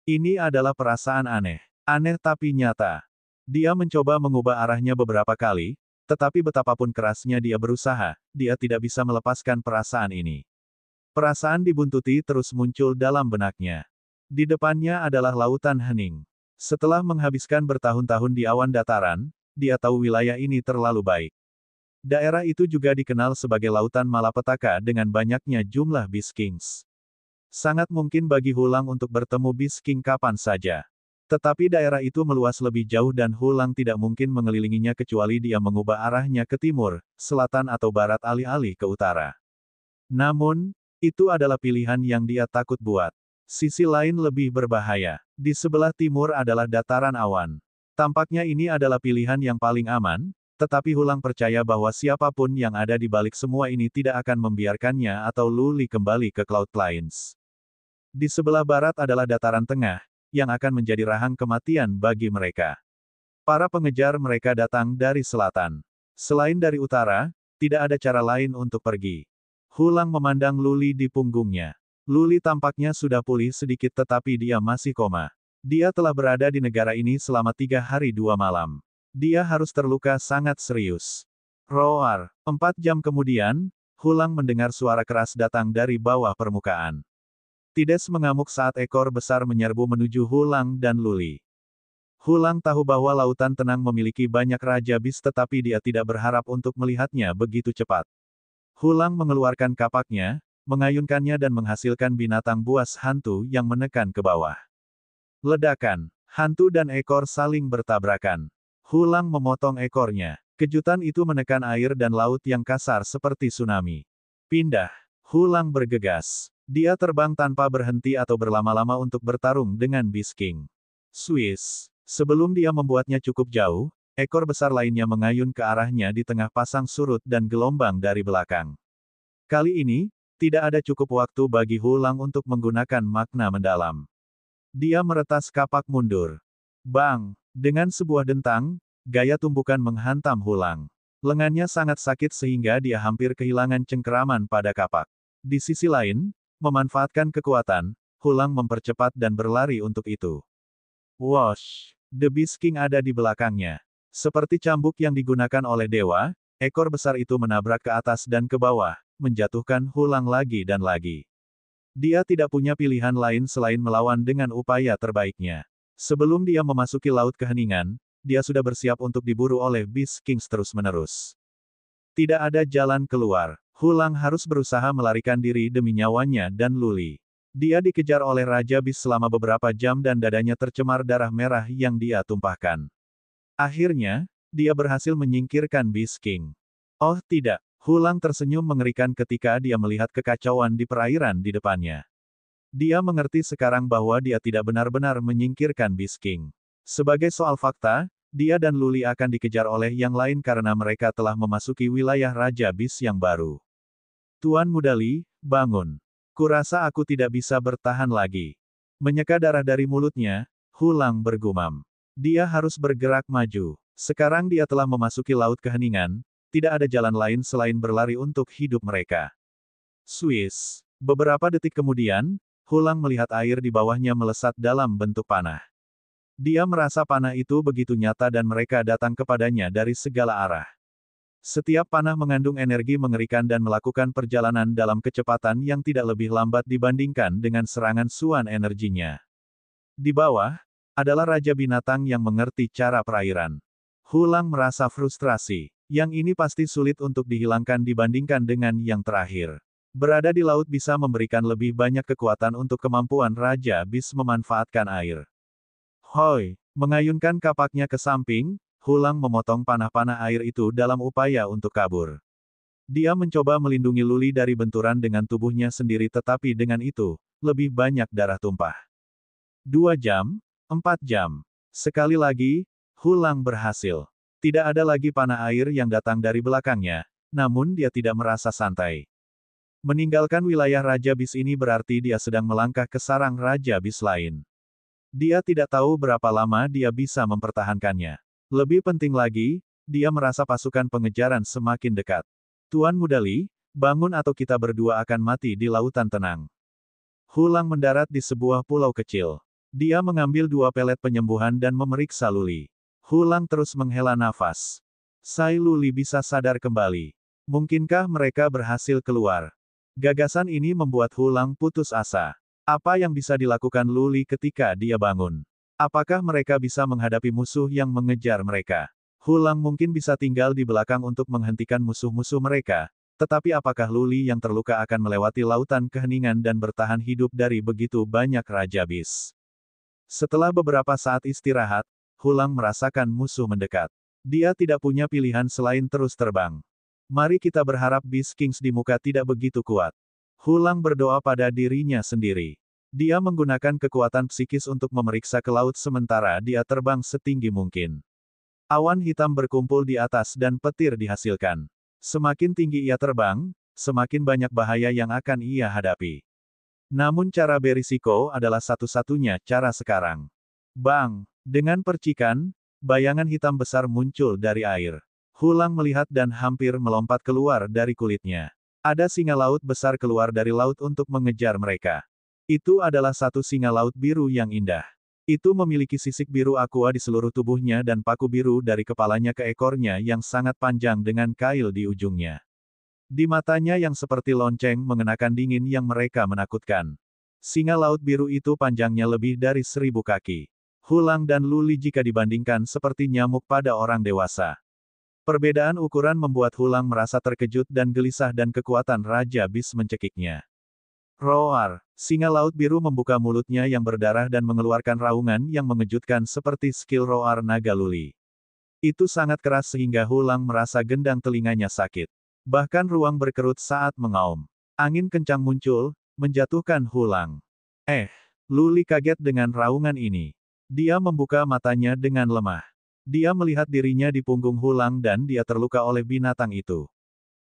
Ini adalah perasaan aneh. Aneh tapi nyata. Dia mencoba mengubah arahnya beberapa kali, tetapi betapapun kerasnya dia berusaha, dia tidak bisa melepaskan perasaan ini. Perasaan dibuntuti terus muncul dalam benaknya. Di depannya adalah lautan hening. Setelah menghabiskan bertahun-tahun di awan dataran, dia tahu wilayah ini terlalu baik. Daerah itu juga dikenal sebagai lautan malapetaka dengan banyaknya jumlah Beast Kings. Sangat mungkin bagi Hulang untuk bertemu Beast King kapan saja. Tetapi daerah itu meluas lebih jauh dan Hulang tidak mungkin mengelilinginya kecuali dia mengubah arahnya ke timur, selatan atau barat alih-alih ke utara. Namun, itu adalah pilihan yang dia takut buat. Sisi lain lebih berbahaya. Di sebelah timur adalah dataran awan. Tampaknya ini adalah pilihan yang paling aman, tetapi Hulang percaya bahwa siapapun yang ada di balik semua ini tidak akan membiarkannya atau Luli kembali ke Cloud Plains. Di sebelah barat adalah dataran tengah, yang akan menjadi rahang kematian bagi mereka. Para pengejar mereka datang dari selatan. Selain dari utara, tidak ada cara lain untuk pergi. Hulang memandang Luli di punggungnya. Luli tampaknya sudah pulih sedikit tetapi dia masih koma. Dia telah berada di negara ini selama 3 hari 2 malam. Dia harus terluka sangat serius. Roar. 4 jam kemudian, Hulang mendengar suara keras datang dari bawah permukaan. Tides mengamuk saat ekor besar menyerbu menuju Hulang dan Luli. Hulang tahu bahwa lautan tenang memiliki banyak raja bis tetapi dia tidak berharap untuk melihatnya begitu cepat. Hulang mengeluarkan kapaknya, mengayunkannya dan menghasilkan binatang buas hantu yang menekan ke bawah. Ledakan. Hantu dan ekor saling bertabrakan. Hulang memotong ekornya. Kejutan itu menekan air dan laut yang kasar seperti tsunami. Pindah. Hulang bergegas. Dia terbang tanpa berhenti atau berlama-lama untuk bertarung dengan Beast King. Swiss. Sebelum dia membuatnya cukup jauh, ekor besar lainnya mengayun ke arahnya di tengah pasang surut dan gelombang dari belakang. Kali ini, tidak ada cukup waktu bagi Hulang untuk menggunakan makna mendalam. Dia meretas kapak mundur. Bang! Dengan sebuah dentang, gaya tumbukan menghantam Hulang. Lengannya sangat sakit sehingga dia hampir kehilangan cengkeraman pada kapak. Di sisi lain, memanfaatkan kekuatan, Hulang mempercepat dan berlari untuk itu. Whoosh! The Beast King ada di belakangnya. Seperti cambuk yang digunakan oleh dewa, ekor besar itu menabrak ke atas dan ke bawah, menjatuhkan Hulang lagi dan lagi. Dia tidak punya pilihan lain selain melawan dengan upaya terbaiknya. Sebelum dia memasuki Laut Keheningan, dia sudah bersiap untuk diburu oleh Beast Kings terus-menerus. Tidak ada jalan keluar. Hulang harus berusaha melarikan diri demi nyawanya dan Luli. Dia dikejar oleh Raja Bis selama beberapa jam dan dadanya tercemar darah merah yang dia tumpahkan. Akhirnya, dia berhasil menyingkirkan Beast King. Oh tidak, Hulang tersenyum mengerikan ketika dia melihat kekacauan di perairan di depannya. Dia mengerti sekarang bahwa dia tidak benar-benar menyingkirkan Beast King. Sebagai soal fakta, dia dan Luli akan dikejar oleh yang lain karena mereka telah memasuki wilayah Raja Bis yang baru. Tuan Muda Li, bangun. Kurasa aku tidak bisa bertahan lagi. Menyeka darah dari mulutnya, Hulang bergumam. Dia harus bergerak maju. Sekarang dia telah memasuki Laut Keheningan, tidak ada jalan lain selain berlari untuk hidup mereka. Swiss. Beberapa detik kemudian, Hulang melihat air di bawahnya melesat dalam bentuk panah. Dia merasa panah itu begitu nyata dan mereka datang kepadanya dari segala arah. Setiap panah mengandung energi mengerikan dan melakukan perjalanan dalam kecepatan yang tidak lebih lambat dibandingkan dengan serangan suan energinya. Di bawah, adalah Raja Binatang yang mengerti cara perairan. Hulang merasa frustrasi. Yang ini pasti sulit untuk dihilangkan dibandingkan dengan yang terakhir. Berada di laut bisa memberikan lebih banyak kekuatan untuk kemampuan Raja Bis memanfaatkan air. Hoi, mengayunkan kapaknya ke samping, Hulang memotong panah-panah air itu dalam upaya untuk kabur. Dia mencoba melindungi Luli dari benturan dengan tubuhnya sendiri tetapi dengan itu, lebih banyak darah tumpah. 2 jam, 4 jam. Sekali lagi, Hulang berhasil. Tidak ada lagi panah air yang datang dari belakangnya, namun dia tidak merasa santai. Meninggalkan wilayah Raja Bis ini berarti dia sedang melangkah ke sarang Raja Bis lain. Dia tidak tahu berapa lama dia bisa mempertahankannya. Lebih penting lagi, dia merasa pasukan pengejaran semakin dekat. Tuan Muda Li, bangun atau kita berdua akan mati di lautan tenang. Hulang mendarat di sebuah pulau kecil. Dia mengambil 2 pelet penyembuhan dan memeriksa Luli. Hulang terus menghela nafas. Sai Luli bisa sadar kembali. Mungkinkah mereka berhasil keluar? Gagasan ini membuat Hulang putus asa. Apa yang bisa dilakukan Luli ketika dia bangun? Apakah mereka bisa menghadapi musuh yang mengejar mereka? Hulang mungkin bisa tinggal di belakang untuk menghentikan musuh-musuh mereka, tetapi apakah Luli yang terluka akan melewati lautan keheningan dan bertahan hidup dari begitu banyak Raja Bis? Setelah beberapa saat istirahat, Hulang merasakan musuh mendekat. Dia tidak punya pilihan selain terus terbang. Mari kita berharap Beast Kings di muka tidak begitu kuat. Hulang berdoa pada dirinya sendiri. Dia menggunakan kekuatan psikis untuk memeriksa ke laut sementara dia terbang setinggi mungkin. Awan hitam berkumpul di atas dan petir dihasilkan. Semakin tinggi ia terbang, semakin banyak bahaya yang akan ia hadapi. Namun cara berisiko adalah satu-satunya cara sekarang. Bang! Dengan percikan, bayangan hitam besar muncul dari air. Hulang melihat dan hampir melompat keluar dari kulitnya. Ada singa laut besar keluar dari laut untuk mengejar mereka. Itu adalah satu singa laut biru yang indah. Itu memiliki sisik biru aqua di seluruh tubuhnya dan paku biru dari kepalanya ke ekornya yang sangat panjang dengan kail di ujungnya. Di matanya yang seperti lonceng mengenakan dingin yang mereka menakutkan. Singa laut biru itu panjangnya lebih dari 1000 kaki. Hulang dan Luli jika dibandingkan seperti nyamuk pada orang dewasa. Perbedaan ukuran membuat Hulang merasa terkejut dan gelisah dan kekuatan Raja Bis mencekiknya. Roar! Singa laut biru membuka mulutnya yang berdarah dan mengeluarkan raungan yang mengejutkan seperti skill roar naga Luli. Itu sangat keras sehingga Hulang merasa gendang telinganya sakit. Bahkan ruang berkerut saat mengaum. Angin kencang muncul, menjatuhkan Hulang. Luli kaget dengan raungan ini. Dia membuka matanya dengan lemah. Dia melihat dirinya di punggung Hulang dan dia terluka oleh binatang itu.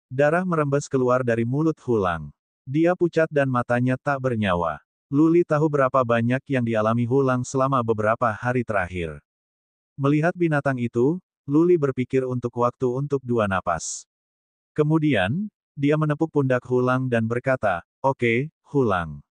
Darah merembes keluar dari mulut Hulang. Dia pucat dan matanya tak bernyawa. Luli tahu berapa banyak yang dialami Hulang selama beberapa hari terakhir. Melihat binatang itu, Luli berpikir untuk waktu untuk 2 napas. Kemudian, dia menepuk pundak Hulang dan berkata, "Oke, Hulang.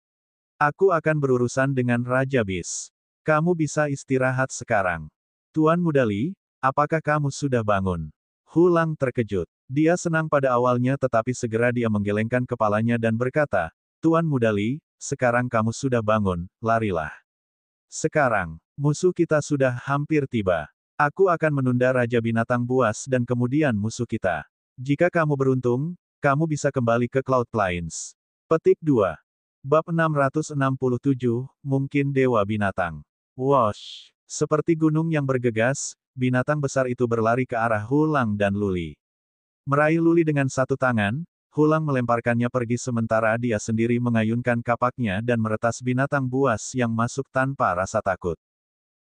Aku akan berurusan dengan Raja Bis. Kamu bisa istirahat sekarang." "Tuan Mudali, apakah kamu sudah bangun?" Hulang terkejut. Dia senang pada awalnya tetapi segera dia menggelengkan kepalanya dan berkata, "Tuan Mudali, sekarang kamu sudah bangun, larilah. Sekarang, musuh kita sudah hampir tiba. Aku akan menunda Raja Binatang Buas dan kemudian musuh kita. Jika kamu beruntung, kamu bisa kembali ke Cloud Plains." Petik 2. Bab 667, mungkin Dewa Binatang. Wosh! Seperti gunung yang bergegas, binatang besar itu berlari ke arah Hulang dan Luli. Meraih Luli dengan satu tangan, Hulang melemparkannya pergi sementara dia sendiri mengayunkan kapaknya dan meretas binatang buas yang masuk tanpa rasa takut.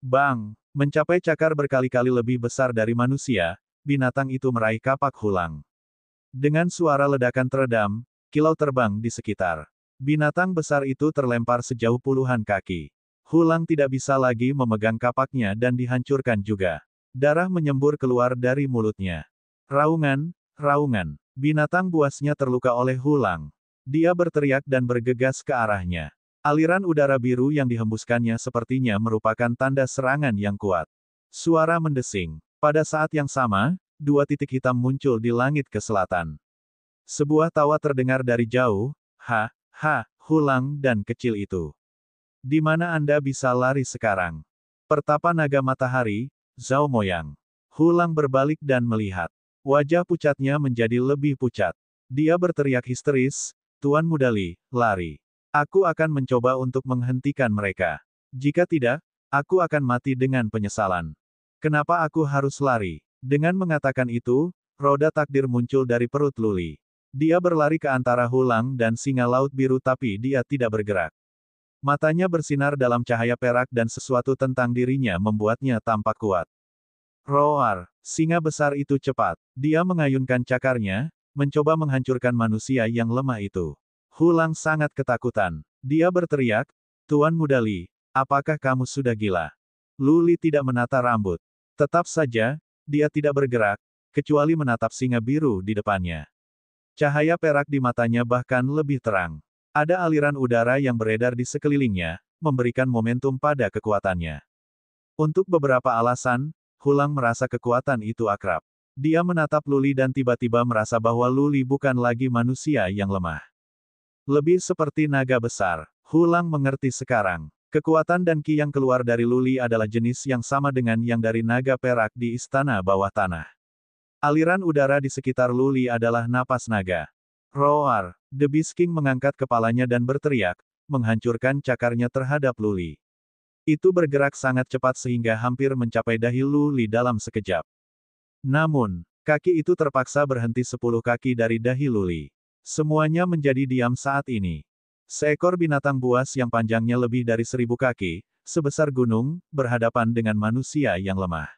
Bang! Mencapai cakar berkali-kali lebih besar dari manusia, binatang itu meraih kapak Hulang. Dengan suara ledakan teredam, kilau terbang di sekitar. Binatang besar itu terlempar sejauh puluhan kaki. Hulang tidak bisa lagi memegang kapaknya dan dihancurkan juga. Darah menyembur keluar dari mulutnya. Raungan, raungan. Binatang buasnya terluka oleh Hulang. Dia berteriak dan bergegas ke arahnya. Aliran udara biru yang dihembuskannya sepertinya merupakan tanda serangan yang kuat. Suara mendesing. Pada saat yang sama, 2 titik hitam muncul di langit ke selatan. Sebuah tawa terdengar dari jauh, Hulang dan kecil itu. Di mana Anda bisa lari sekarang? Pertapa naga matahari, Zhao Moyang. Hulang berbalik dan melihat. Wajah pucatnya menjadi lebih pucat. Dia berteriak histeris, "Tuan Mudali, lari. Aku akan mencoba untuk menghentikan mereka. Jika tidak, aku akan mati dengan penyesalan. Kenapa aku harus lari?" Dengan mengatakan itu, roda takdir muncul dari perut Luli. Dia berlari ke antara Hulang dan singa laut biru tapi dia tidak bergerak. Matanya bersinar dalam cahaya perak dan sesuatu tentang dirinya membuatnya tampak kuat. Roar! Singa besar itu cepat. Dia mengayunkan cakarnya, mencoba menghancurkan manusia yang lemah itu. Hulang sangat ketakutan. Dia berteriak, "Tuan Mudali, apakah kamu sudah gila?" Luli tidak menata rambut. Tetap saja, dia tidak bergerak, kecuali menatap singa biru di depannya. Cahaya perak di matanya bahkan lebih terang. Ada aliran udara yang beredar di sekelilingnya, memberikan momentum pada kekuatannya. Untuk beberapa alasan, Hulang merasa kekuatan itu akrab. Dia menatap Luli dan tiba-tiba merasa bahwa Luli bukan lagi manusia yang lemah. Lebih seperti naga besar. Hulang mengerti sekarang. Kekuatan dan ki yang keluar dari Luli adalah jenis yang sama dengan yang dari naga perak di istana bawah tanah. Aliran udara di sekitar Luli adalah napas naga. Roar! The Beast King mengangkat kepalanya dan berteriak, menghancurkan cakarnya terhadap Luli. Itu bergerak sangat cepat sehingga hampir mencapai dahi Luli dalam sekejap. Namun, kaki itu terpaksa berhenti 10 kaki dari dahi Luli. Semuanya menjadi diam saat ini. Seekor binatang buas yang panjangnya lebih dari 1000 kaki, sebesar gunung, berhadapan dengan manusia yang lemah.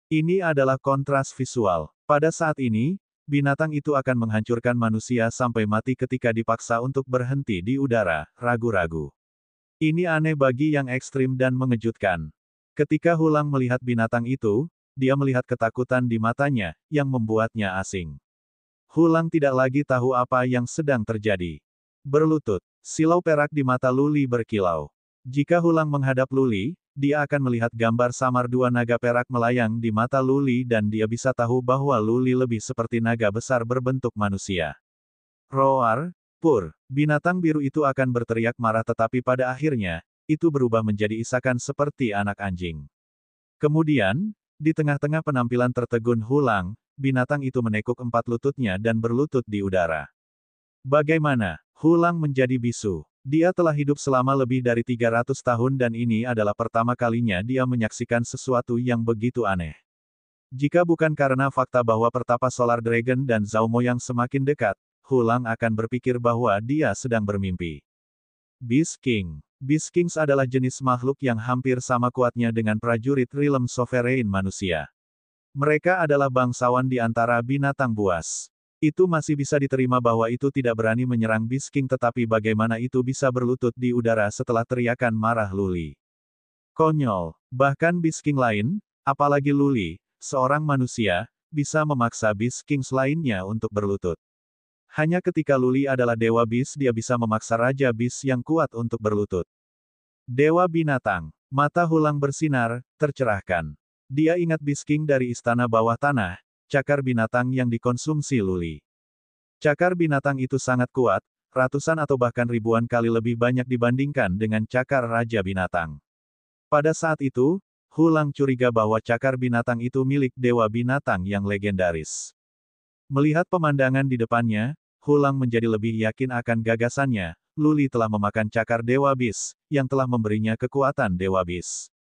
Ini adalah kontras visual. Pada saat ini, binatang itu akan menghancurkan manusia sampai mati ketika dipaksa untuk berhenti di udara, ragu-ragu. Ini aneh bagi yang ekstrim dan mengejutkan. Ketika Hulang melihat binatang itu, dia melihat ketakutan di matanya, yang membuatnya asing. Hulang tidak lagi tahu apa yang sedang terjadi. Berlutut. Silau perak di mata Luli berkilau. Jika Hulang menghadap Luli, dia akan melihat gambar samar dua naga perak melayang di mata Luli dan dia bisa tahu bahwa Luli lebih seperti naga besar berbentuk manusia. Roar, pur, binatang biru itu akan berteriak marah tetapi pada akhirnya, itu berubah menjadi isakan seperti anak anjing. Kemudian, di tengah-tengah penampilan tertegun Hulang, binatang itu menekuk 4 lututnya dan berlutut di udara. Bagaimana? Hulang menjadi bisu. Dia telah hidup selama lebih dari 300 tahun dan ini adalah pertama kalinya dia menyaksikan sesuatu yang begitu aneh. Jika bukan karena fakta bahwa pertapa Solar Dragon dan Zhao Moyang semakin dekat, Hulang akan berpikir bahwa dia sedang bermimpi. Beast King. Beast Kings adalah jenis makhluk yang hampir sama kuatnya dengan prajurit Realm Sovereign manusia. Mereka adalah bangsawan di antara binatang buas. Itu masih bisa diterima bahwa itu tidak berani menyerang Beast King tetapi bagaimana itu bisa berlutut di udara setelah teriakan marah Luli. Konyol. Bahkan Beast King lain, apalagi Luli, seorang manusia, bisa memaksa Beast Kings lainnya untuk berlutut. Hanya ketika Luli adalah Dewa Beast dia bisa memaksa Raja Beast yang kuat untuk berlutut. Dewa Binatang. Mata Hulang bersinar, tercerahkan. Dia ingat Beast King dari istana bawah tanah, cakar binatang yang dikonsumsi Luli. Cakar binatang itu sangat kuat, ratusan atau bahkan ribuan kali lebih banyak dibandingkan dengan cakar Raja Binatang. Pada saat itu, Hulang curiga bahwa cakar binatang itu milik Dewa Binatang yang legendaris. Melihat pemandangan di depannya, Hulang menjadi lebih yakin akan gagasannya, Luli telah memakan cakar Dewa Beast, yang telah memberinya kekuatan Dewa Beast.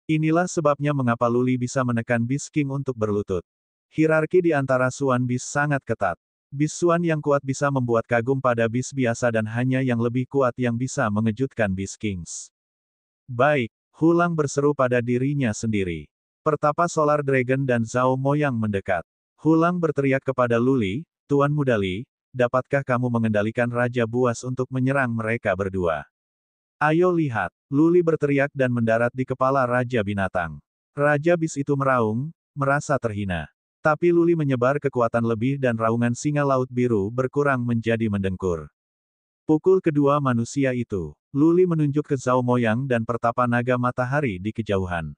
Inilah sebabnya mengapa Luli bisa menekan Beast King untuk berlutut. Hierarki di antara Suan Beast sangat ketat. Beast Suan yang kuat bisa membuat kagum pada Beast biasa dan hanya yang lebih kuat yang bisa mengejutkan Beast Kings. Baik, Hulang berseru pada dirinya sendiri. Pertapa Solar Dragon dan Zhao Moyang mendekat. Hulang berteriak kepada Luli, Tuan Muda Li, dapatkah kamu mengendalikan Raja Buas untuk menyerang mereka berdua? Ayo lihat, Luli berteriak dan mendarat di kepala Raja Binatang. Raja Beast itu meraung, merasa terhina. Tapi Luli menyebar kekuatan lebih dan raungan singa laut biru berkurang menjadi mendengkur. Pukul kedua manusia itu, Luli menunjuk ke Zhao Moyang dan pertapa naga matahari di kejauhan.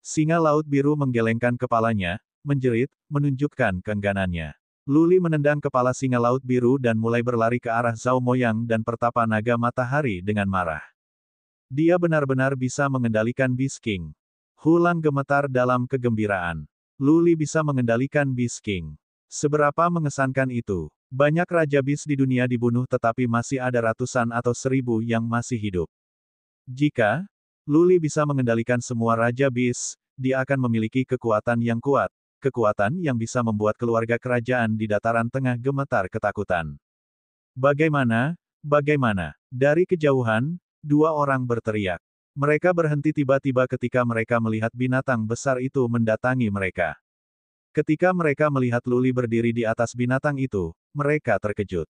Singa laut biru menggelengkan kepalanya, menjerit, menunjukkan keengganannya. Luli menendang kepala singa laut biru dan mulai berlari ke arah Zhao Moyang dan pertapa naga matahari dengan marah. Dia benar-benar bisa mengendalikan Beast King. Hulang gemetar dalam kegembiraan. Luli bisa mengendalikan Beast King. Seberapa mengesankan itu? Banyak Raja Beast di dunia dibunuh tetapi masih ada ratusan atau 1000 yang masih hidup. Jika Luli bisa mengendalikan semua Raja Beast, dia akan memiliki kekuatan yang kuat. Kekuatan yang bisa membuat keluarga kerajaan di dataran tengah gemetar ketakutan. Bagaimana? Bagaimana? Dari kejauhan, 2 orang berteriak. Mereka berhenti tiba-tiba ketika mereka melihat binatang besar itu mendatangi mereka. Ketika mereka melihat Luli berdiri di atas binatang itu, mereka terkejut.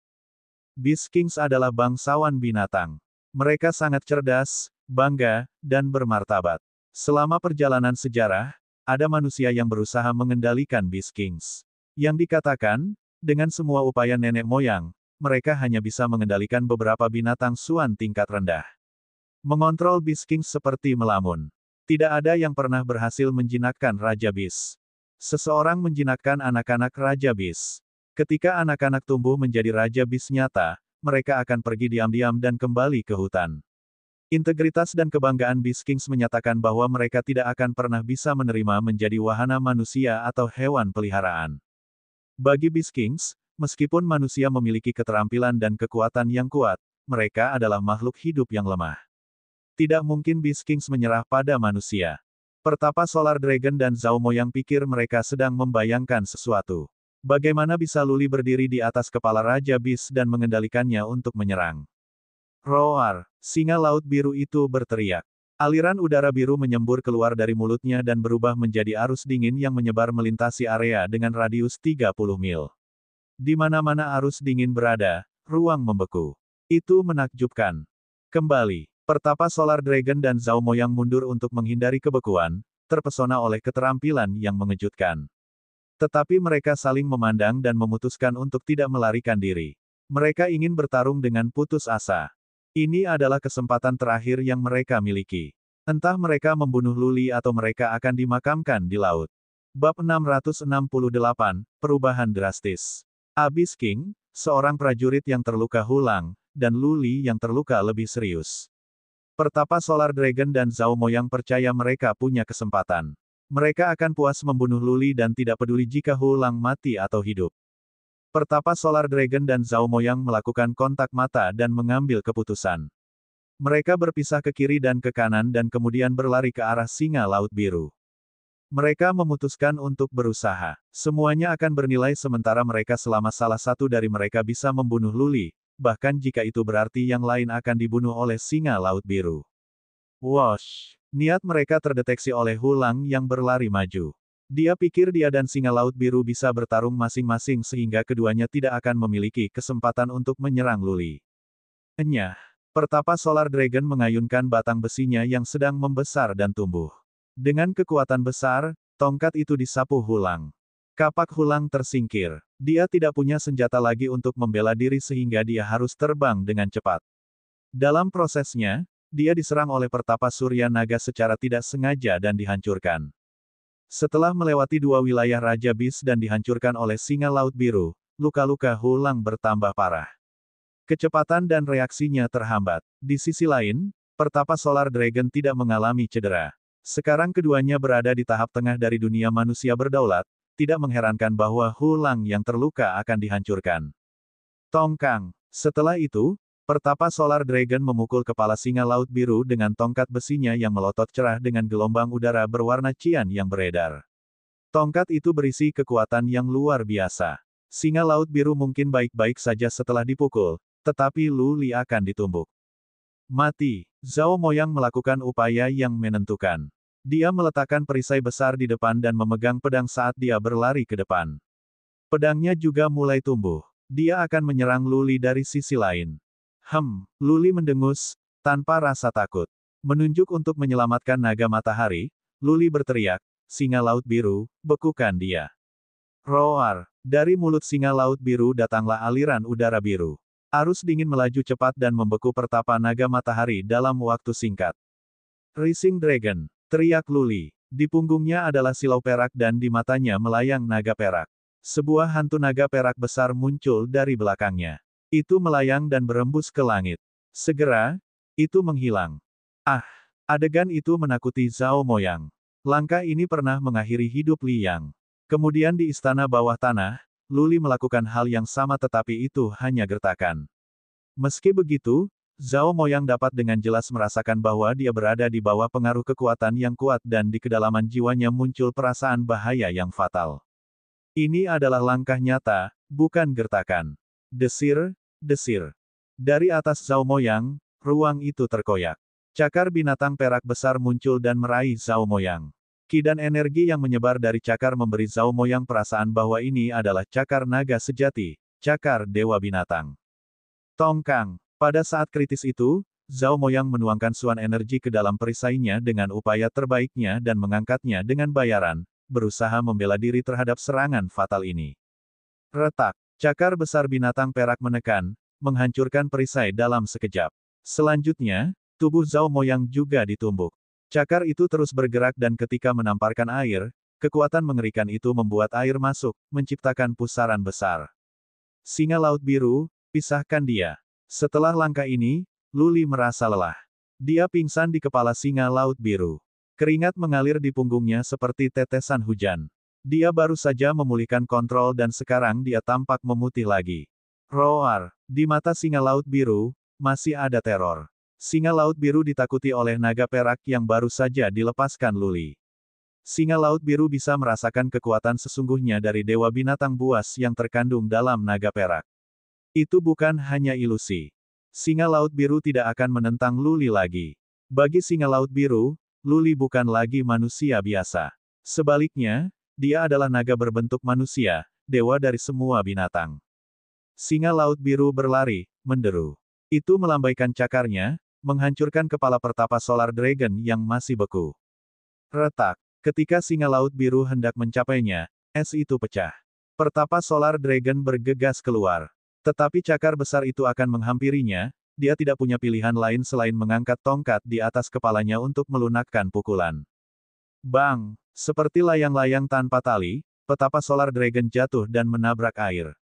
Beast Kings adalah bangsawan binatang. Mereka sangat cerdas, bangga, dan bermartabat. Selama perjalanan sejarah, ada manusia yang berusaha mengendalikan Beast Kings. Yang dikatakan, dengan semua upaya nenek moyang, mereka hanya bisa mengendalikan beberapa binatang Suan tingkat rendah. Mengontrol Beast Kings seperti melamun. Tidak ada yang pernah berhasil menjinakkan Raja Beast. Seseorang menjinakkan anak-anak Raja Beast. Ketika anak-anak tumbuh menjadi Raja Beast nyata, mereka akan pergi diam-diam dan kembali ke hutan. Integritas dan kebanggaan Beast Kings menyatakan bahwa mereka tidak akan pernah bisa menerima menjadi wahana manusia atau hewan peliharaan. Bagi Beast Kings, meskipun manusia memiliki keterampilan dan kekuatan yang kuat, mereka adalah makhluk hidup yang lemah. Tidak mungkin Beast Kings menyerah pada manusia. Pertapa Solar Dragon dan Zhao Moyang pikir mereka sedang membayangkan sesuatu. Bagaimana bisa Luli berdiri di atas kepala Raja Beast dan mengendalikannya untuk menyerang? Roar! Singa laut biru itu berteriak. Aliran udara biru menyembur keluar dari mulutnya dan berubah menjadi arus dingin yang menyebar melintasi area dengan radius 30 mil. Di mana-mana arus dingin berada, ruang membeku. Itu menakjubkan. Kembali, Pertapa Solar Dragon dan Zhao Moyang mundur untuk menghindari kebekuan, terpesona oleh keterampilan yang mengejutkan. Tetapi mereka saling memandang dan memutuskan untuk tidak melarikan diri. Mereka ingin bertarung dengan putus asa. Ini adalah kesempatan terakhir yang mereka miliki. Entah mereka membunuh Luli atau mereka akan dimakamkan di laut. Bab 668, Perubahan Drastis. Abyss King, seorang prajurit yang terluka Hulang, dan Luli yang terluka lebih serius. Pertapa Solar Dragon dan Zhao Moyang percaya mereka punya kesempatan. Mereka akan puas membunuh Luli dan tidak peduli jika Hulang mati atau hidup. Pertapa Solar Dragon dan Zhao Moyang melakukan kontak mata dan mengambil keputusan. Mereka berpisah ke kiri dan ke kanan dan kemudian berlari ke arah Singa Laut Biru. Mereka memutuskan untuk berusaha. Semuanya akan bernilai sementara mereka selama salah satu dari mereka bisa membunuh Luli, bahkan jika itu berarti yang lain akan dibunuh oleh Singa Laut Biru. Wosh! Niat mereka terdeteksi oleh Hulang yang berlari maju. Dia pikir dia dan Singa Laut Biru bisa bertarung masing-masing sehingga keduanya tidak akan memiliki kesempatan untuk menyerang Luli. Enyah! Pertapa Solar Dragon mengayunkan batang besinya yang sedang membesar dan tumbuh. Dengan kekuatan besar, tongkat itu disapu Hulang. Kapak Hulang tersingkir. Dia tidak punya senjata lagi untuk membela diri sehingga dia harus terbang dengan cepat. Dalam prosesnya, dia diserang oleh Pertapa Surya Naga secara tidak sengaja dan dihancurkan. Setelah melewati dua wilayah Raja Beast dan dihancurkan oleh Singa Laut Biru, luka-luka Hulang bertambah parah. Kecepatan dan reaksinya terhambat. Di sisi lain, Pertapa Solar Dragon tidak mengalami cedera. Sekarang keduanya berada di tahap tengah dari dunia manusia berdaulat, tidak mengherankan bahwa Hulang yang terluka akan dihancurkan. Tongkang. Setelah itu, Pertapa Solar Dragon memukul kepala Singa Laut Biru dengan tongkat besinya yang melotot cerah dengan gelombang udara berwarna cian yang beredar. Tongkat itu berisi kekuatan yang luar biasa. Singa Laut Biru mungkin baik-baik saja setelah dipukul, tetapi Luli akan ditumbuk. Mati. Zhao Moyang melakukan upaya yang menentukan. Dia meletakkan perisai besar di depan dan memegang pedang saat dia berlari ke depan. Pedangnya juga mulai tumbuh. Dia akan menyerang Luli dari sisi lain. Luli mendengus, tanpa rasa takut. Menunjuk untuk menyelamatkan naga matahari, Luli berteriak, Singa Laut Biru, bekukan dia. Roar! Dari mulut Singa Laut Biru datanglah aliran udara biru. Arus dingin melaju cepat dan membeku Pertapa naga matahari dalam waktu singkat. Rising Dragon! Teriak Luli. Di punggungnya adalah silau perak dan di matanya melayang naga perak. Sebuah hantu naga perak besar muncul dari belakangnya. Itu melayang dan berembus ke langit. Segera, itu menghilang. Adegan itu menakuti Zhao Moyang. Langkah ini pernah mengakhiri hidup Li Yang. Kemudian di istana bawah tanah, Luli melakukan hal yang sama tetapi itu hanya gertakan. Meski begitu, Zhao Moyang dapat dengan jelas merasakan bahwa dia berada di bawah pengaruh kekuatan yang kuat dan di kedalaman jiwanya muncul perasaan bahaya yang fatal. Ini adalah langkah nyata, bukan gertakan. Desir. Dari atas Zhao Moyang, ruang itu terkoyak. Cakar binatang perak besar muncul dan meraih Zhao Moyang. Ki dan energi yang menyebar dari cakar memberi Zhao Moyang perasaan bahwa ini adalah cakar naga sejati, cakar dewa binatang. Tongkang. Pada saat kritis itu, Zhao Moyang menuangkan suan energi ke dalam perisainya dengan upaya terbaiknya dan mengangkatnya dengan bayaran, berusaha membela diri terhadap serangan fatal ini. Retak. Cakar besar binatang perak menekan, menghancurkan perisai dalam sekejap. Selanjutnya, tubuh Zhao Moyang juga ditumbuk. Cakar itu terus bergerak dan ketika menamparkan air, kekuatan mengerikan itu membuat air masuk, menciptakan pusaran besar. Singa Laut Biru, pisahkan dia. Setelah langkah ini, Luli merasa lelah. Dia pingsan di kepala singa laut biru. Keringat mengalir di punggungnya seperti tetesan hujan. Dia baru saja memulihkan kontrol dan sekarang dia tampak memutih lagi. Roar! Di mata singa laut biru, masih ada teror. Singa laut biru ditakuti oleh naga perak yang baru saja dilepaskan Luli. Singa laut biru bisa merasakan kekuatan sesungguhnya dari dewa binatang buas yang terkandung dalam naga perak. Itu bukan hanya ilusi. Singa laut biru tidak akan menentang Luli lagi. Bagi singa laut biru, Luli bukan lagi manusia biasa. Sebaliknya, dia adalah naga berbentuk manusia, dewa dari semua binatang. Singa laut biru berlari, menderu. Itu melambaikan cakarnya, menghancurkan kepala pertapa Solar Dragon yang masih beku. Retak. Ketika singa laut biru hendak mencapainya, es itu pecah. Pertapa Solar Dragon bergegas keluar. Tetapi cakar besar itu akan menghampirinya, dia tidak punya pilihan lain selain mengangkat tongkat di atas kepalanya untuk melunakkan pukulan. Bang! Seperti layang-layang tanpa tali, petapa Solar Dragon jatuh dan menabrak air.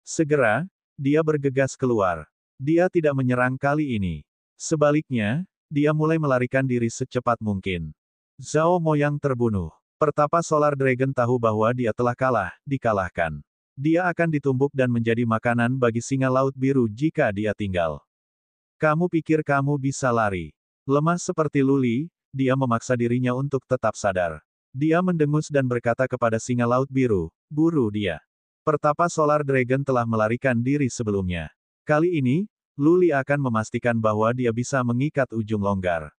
Segera, dia bergegas keluar. Dia tidak menyerang kali ini. Sebaliknya, dia mulai melarikan diri secepat mungkin. Zhao Moyang terbunuh. Pertapa Solar Dragon tahu bahwa dia telah dikalahkan. Dia akan ditumbuk dan menjadi makanan bagi singa laut biru jika dia tinggal. Kamu pikir kamu bisa lari? Lemah seperti Luli, dia memaksa dirinya untuk tetap sadar. Dia mendengus dan berkata kepada singa laut biru, buru dia. Pertapa Solar Dragon telah melarikan diri sebelumnya. Kali ini, Luli akan memastikan bahwa dia bisa mengikat ujung longgar.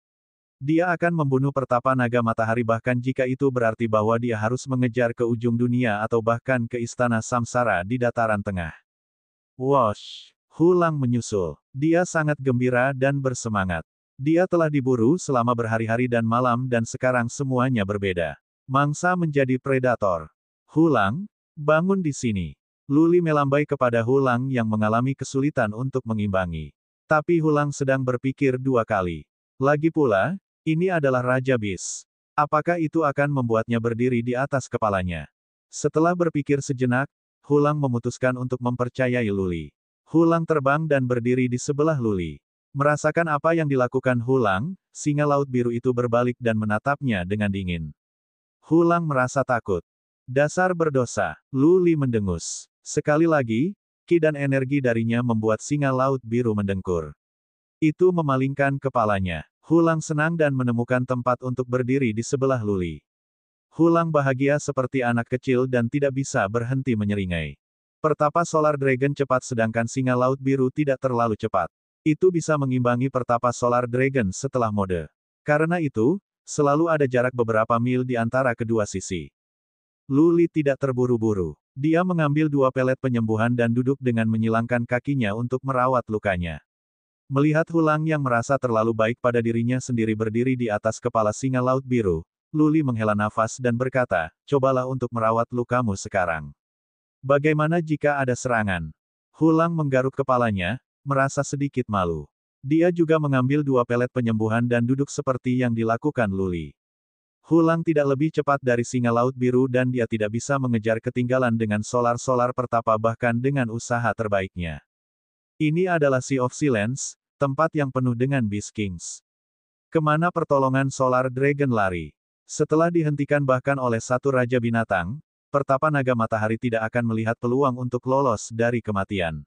Dia akan membunuh pertapa naga matahari bahkan jika itu berarti bahwa dia harus mengejar ke ujung dunia atau bahkan ke istana Samsara di dataran tengah. Wosh! Hulang menyusul. Dia sangat gembira dan bersemangat. Dia telah diburu selama berhari-hari dan malam dan sekarang semuanya berbeda. Mangsa menjadi predator. Hulang, bangun di sini. Luli melambai kepada Hulang yang mengalami kesulitan untuk mengimbangi. Tapi Hulang sedang berpikir dua kali. Lagi pula, ini adalah Raja Bis. Apakah itu akan membuatnya berdiri di atas kepalanya? Setelah berpikir sejenak, Hulang memutuskan untuk mempercayai Luli. Hulang terbang dan berdiri di sebelah Luli. Merasakan apa yang dilakukan Hulang, singa laut biru itu berbalik dan menatapnya dengan dingin. Hulang merasa takut. Dasar berdosa, Luli mendengus. Sekali lagi, ki dan energi darinya membuat singa laut biru mendengkur. Itu memalingkan kepalanya. Hulang senang dan menemukan tempat untuk berdiri di sebelah Luli. Hulang bahagia seperti anak kecil dan tidak bisa berhenti menyeringai. Pertapa Solar Dragon cepat sedangkan singa laut biru tidak terlalu cepat. Itu bisa mengimbangi pertapa Solar Dragon setelah mode. Karena itu, selalu ada jarak beberapa mil di antara kedua sisi. Luli tidak terburu-buru. Dia mengambil 2 pelet penyembuhan dan duduk dengan menyilangkan kakinya untuk merawat lukanya. Melihat Hulang yang merasa terlalu baik pada dirinya sendiri berdiri di atas kepala singa laut biru, Luli menghela nafas dan berkata, cobalah untuk merawat lukamu sekarang. Bagaimana jika ada serangan? Hulang menggaruk kepalanya, merasa sedikit malu. Dia juga mengambil 2 pelet penyembuhan dan duduk seperti yang dilakukan Luli. Hulang tidak lebih cepat dari singa laut biru dan dia tidak bisa mengejar ketinggalan dengan solar-solar pertapa bahkan dengan usaha terbaiknya. Ini adalah Sea of Silence, tempat yang penuh dengan Beast Kings. Kemana pertolongan Solar Dragon lari? Setelah dihentikan bahkan oleh satu Raja Binatang, pertapa naga matahari tidak akan melihat peluang untuk lolos dari kematian.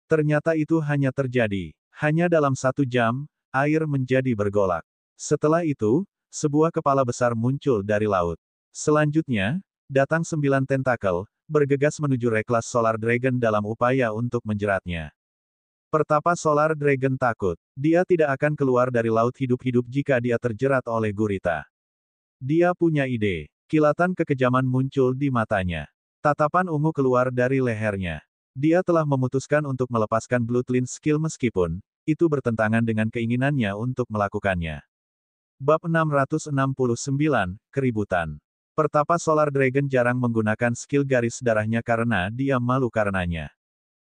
Ternyata itu hanya terjadi. Hanya dalam 1 jam, air menjadi bergolak. Setelah itu, sebuah kepala besar muncul dari laut. Selanjutnya, datang 9 tentakel, bergegas menuju Reklas Solar Dragon dalam upaya untuk menjeratnya. Pertapa Solar Dragon takut. Dia tidak akan keluar dari laut hidup-hidup jika dia terjerat oleh gurita. Dia punya ide. Kilatan kekejaman muncul di matanya. Tatapan ungu keluar dari lehernya. Dia telah memutuskan untuk melepaskan Bloodline Skill meskipun itu bertentangan dengan keinginannya untuk melakukannya. Bab 669, Keributan. Pertapa Solar Dragon jarang menggunakan skill garis darahnya karena dia malu karenanya.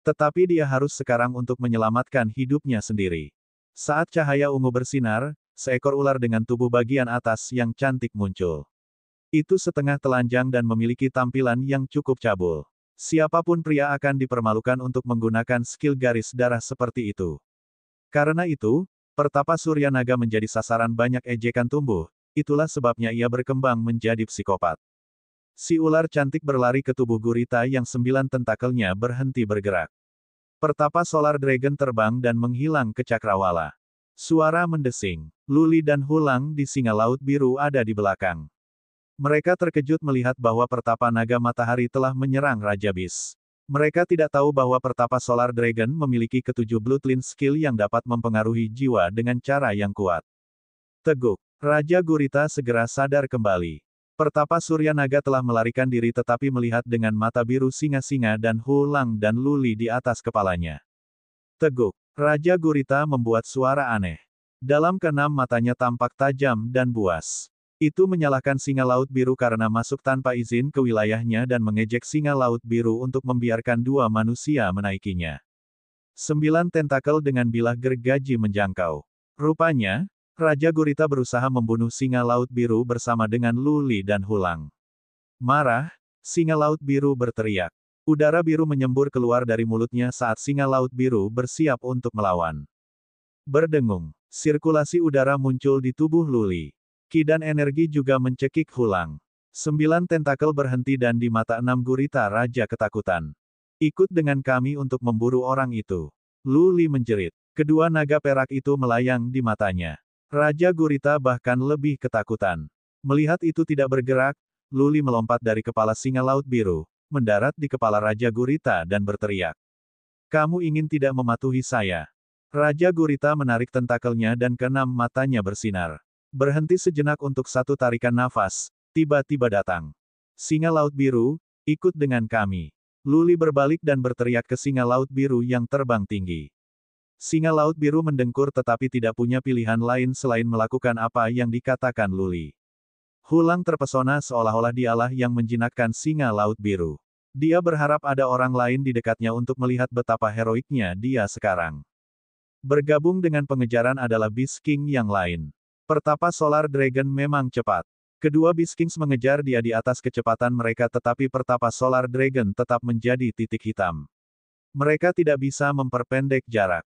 Tetapi dia harus sekarang untuk menyelamatkan hidupnya sendiri. Saat cahaya ungu bersinar, seekor ular dengan tubuh bagian atas yang cantik muncul. Itu setengah telanjang dan memiliki tampilan yang cukup cabul. Siapapun pria akan dipermalukan untuk menggunakan skill garis darah seperti itu. Karena itu, Pertapa Surya Naga menjadi sasaran banyak ejekan tumbuh, itulah sebabnya ia berkembang menjadi psikopat. Si ular cantik berlari ke tubuh gurita yang 9 tentakelnya berhenti bergerak. Pertapa Solar Dragon terbang dan menghilang ke cakrawala. Suara mendesing. Luli dan Hulang di singa laut biru ada di belakang. Mereka terkejut melihat bahwa pertapa naga matahari telah menyerang Raja Bis. Mereka tidak tahu bahwa pertapa Solar Dragon memiliki ketujuh Bloodline skill yang dapat mempengaruhi jiwa dengan cara yang kuat. Teguk. Raja Gurita segera sadar kembali. Pertapa Surya Naga telah melarikan diri tetapi melihat dengan mata biru singa-singa dan Hulang dan Luli di atas kepalanya. Teguk. Raja Gurita membuat suara aneh. Dalam keenam matanya tampak tajam dan buas. Itu menyalahkan singa laut biru karena masuk tanpa izin ke wilayahnya dan mengejek singa laut biru untuk membiarkan dua manusia menaikinya. 9 tentakel dengan bilah gergaji menjangkau. Rupanya, Raja Gurita berusaha membunuh singa laut biru bersama dengan Luli dan Hulang. Marah, singa laut biru berteriak. Udara biru menyembur keluar dari mulutnya saat singa laut biru bersiap untuk melawan. Berdengung, sirkulasi udara muncul di tubuh Luli. Ki dan energi juga mencekik Hulang. 9 tentakel berhenti dan di mata 6 gurita raja ketakutan. Ikut dengan kami untuk memburu orang itu. Luli menjerit. Kedua naga perak itu melayang di matanya. Raja Gurita bahkan lebih ketakutan. Melihat itu tidak bergerak, Luli melompat dari kepala singa laut biru, mendarat di kepala Raja Gurita dan berteriak. Kamu ingin tidak mematuhi saya? Raja Gurita menarik tentakelnya dan keenam matanya bersinar. Berhenti sejenak untuk satu tarikan nafas, tiba-tiba datang. Singa laut biru, ikut dengan kami. Luli berbalik dan berteriak ke singa laut biru yang terbang tinggi. Singa laut biru mendengkur tetapi tidak punya pilihan lain selain melakukan apa yang dikatakan Luli. Hulang terpesona seolah-olah dialah yang menjinakkan singa laut biru. Dia berharap ada orang lain di dekatnya untuk melihat betapa heroiknya dia sekarang. Bergabung dengan pengejaran adalah Beast King yang lain. Pertapa Solar Dragon memang cepat. Kedua Beast Kings mengejar dia di atas kecepatan mereka tetapi pertapa Solar Dragon tetap menjadi titik hitam. Mereka tidak bisa memperpendek jarak.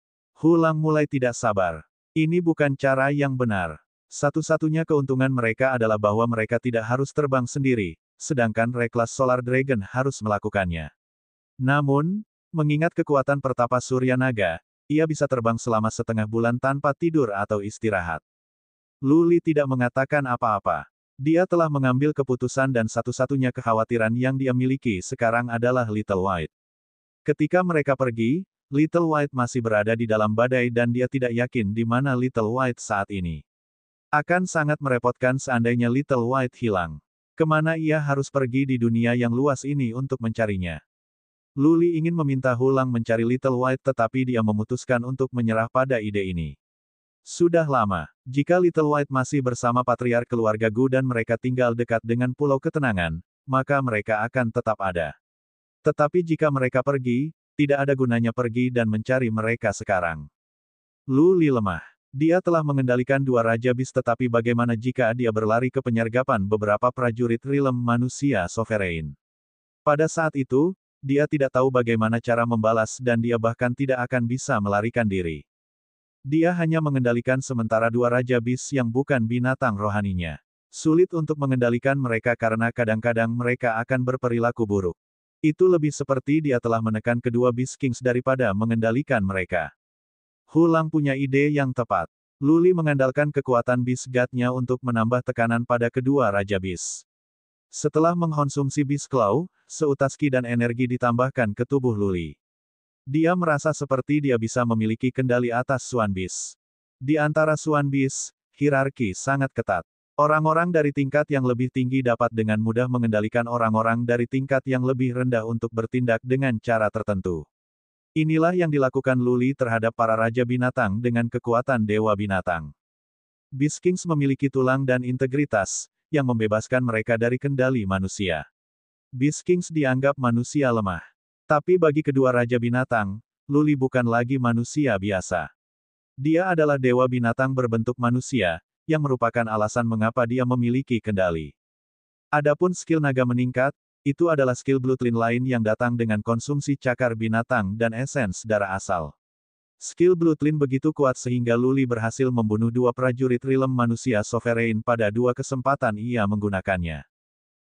Hulang mulai tidak sabar. Ini bukan cara yang benar. Satu-satunya keuntungan mereka adalah bahwa mereka tidak harus terbang sendiri, sedangkan Reckless Solar Dragon harus melakukannya. Namun, mengingat kekuatan pertapa Surya Naga, ia bisa terbang selama setengah bulan tanpa tidur atau istirahat. Luli tidak mengatakan apa-apa. Dia telah mengambil keputusan dan satu-satunya kekhawatiran yang dia miliki sekarang adalah Little White. Ketika mereka pergi, Little White masih berada di dalam badai dan dia tidak yakin di mana Little White saat ini. Akan sangat merepotkan seandainya Little White hilang. Kemana ia harus pergi di dunia yang luas ini untuk mencarinya? Luli ingin meminta Hulang mencari Little White tetapi dia memutuskan untuk menyerah pada ide ini. Sudah lama, jika Little White masih bersama patriark keluarga Gu dan mereka tinggal dekat dengan Pulau Ketenangan, maka mereka akan tetap ada. Tetapi jika mereka pergi, tidak ada gunanya pergi dan mencari mereka sekarang. Luli lemah. Dia telah mengendalikan dua Raja Bis tetapi bagaimana jika dia berlari ke penyergapan beberapa prajurit Realm manusia Sovereign? Pada saat itu, dia tidak tahu bagaimana cara membalas dan dia bahkan tidak akan bisa melarikan diri. Dia hanya mengendalikan sementara dua Raja Bis yang bukan binatang rohaninya. Sulit untuk mengendalikan mereka karena kadang-kadang mereka akan berperilaku buruk. Itu lebih seperti dia telah menekan kedua Beast Kings daripada mengendalikan mereka. Hulang punya ide yang tepat. Luli mengandalkan kekuatan Beast God-nya untuk menambah tekanan pada kedua Raja Beast. Setelah mengkonsumsi Beast Claw, seutas ki dan energi ditambahkan ke tubuh Luli. Dia merasa seperti dia bisa memiliki kendali atas Swan Beast. Di antara Swan Beast, hierarki sangat ketat. Orang-orang dari tingkat yang lebih tinggi dapat dengan mudah mengendalikan orang-orang dari tingkat yang lebih rendah untuk bertindak dengan cara tertentu. Inilah yang dilakukan Luli terhadap para Raja Binatang dengan kekuatan Dewa Binatang. Beast Kings memiliki tulang dan integritas, yang membebaskan mereka dari kendali manusia. Beast Kings dianggap manusia lemah. Tapi bagi kedua Raja Binatang, Luli bukan lagi manusia biasa. Dia adalah Dewa Binatang berbentuk manusia, yang merupakan alasan mengapa dia memiliki kendali. Adapun skill naga meningkat, itu adalah skill bloodline lain yang datang dengan konsumsi cakar binatang dan esens darah asal. Skill Bloodline begitu kuat sehingga Luli berhasil membunuh dua prajurit Realm manusia Sovereign pada dua kesempatan ia menggunakannya.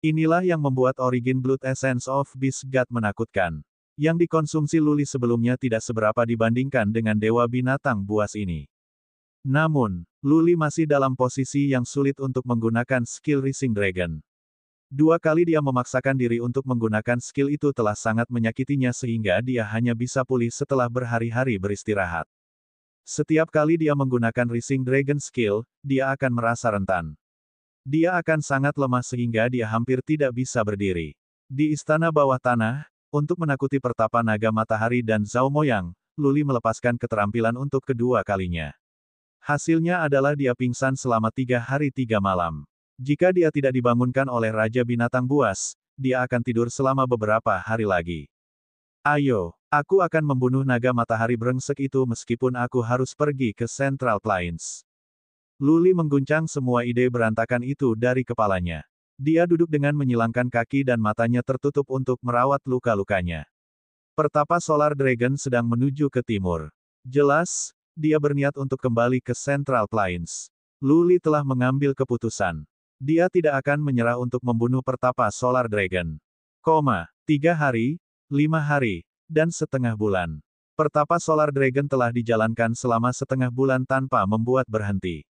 Inilah yang membuat origin Blood Essence of Beast God menakutkan. Yang dikonsumsi Luli sebelumnya tidak seberapa dibandingkan dengan dewa binatang buas ini. Namun, Luli masih dalam posisi yang sulit untuk menggunakan skill Rising Dragon. Dua kali dia memaksakan diri untuk menggunakan skill itu telah sangat menyakitinya sehingga dia hanya bisa pulih setelah berhari-hari beristirahat. Setiap kali dia menggunakan Rising Dragon skill, dia akan merasa rentan. Dia akan sangat lemah sehingga dia hampir tidak bisa berdiri. Di istana bawah tanah, untuk menakuti pertapa naga matahari dan Zhao Moyang, Luli melepaskan keterampilan untuk kedua kalinya. Hasilnya adalah dia pingsan selama 3 hari 3 malam. Jika dia tidak dibangunkan oleh Raja Binatang Buas, dia akan tidur selama beberapa hari lagi. Ayo, aku akan membunuh naga matahari brengsek itu meskipun aku harus pergi ke Central Plains. Luli mengguncang semua ide berantakan itu dari kepalanya. Dia duduk dengan menyilangkan kaki dan matanya tertutup untuk merawat luka-lukanya. Pertapa Solar Dragon sedang menuju ke timur. Jelas, dia berniat untuk kembali ke Central Plains. Luli telah mengambil keputusan. Dia tidak akan menyerah untuk membunuh pertapa Solar Dragon. 3 hari, 5 hari, dan setengah bulan. Pertapa Solar Dragon telah dijalankan selama setengah bulan tanpa membuat berhenti.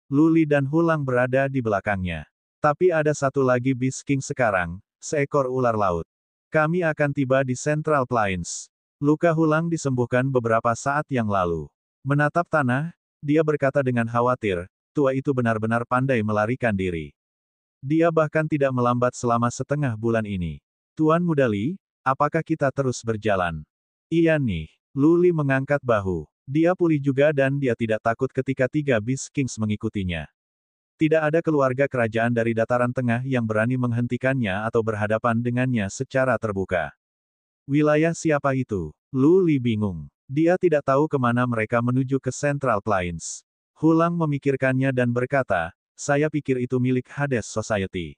Luli dan Hulang berada di belakangnya. Tapi ada satu lagi Beast King sekarang, seekor ular laut. Kami akan tiba di Central Plains. Luka Hulang disembuhkan beberapa saat yang lalu. Menatap tanah, dia berkata dengan khawatir, tua itu benar-benar pandai melarikan diri. Dia bahkan tidak melambat selama setengah bulan ini. Tuan Muda Li, apakah kita terus berjalan? Iya nih. Luli mengangkat bahu. Dia pulih juga dan dia tidak takut ketika 3 Beast Kings mengikutinya. Tidak ada keluarga kerajaan dari dataran tengah yang berani menghentikannya atau berhadapan dengannya secara terbuka. Wilayah siapa itu? Luli bingung. Dia tidak tahu kemana mereka menuju ke Central Plains. Hulang memikirkannya dan berkata, saya pikir itu milik Hades Society.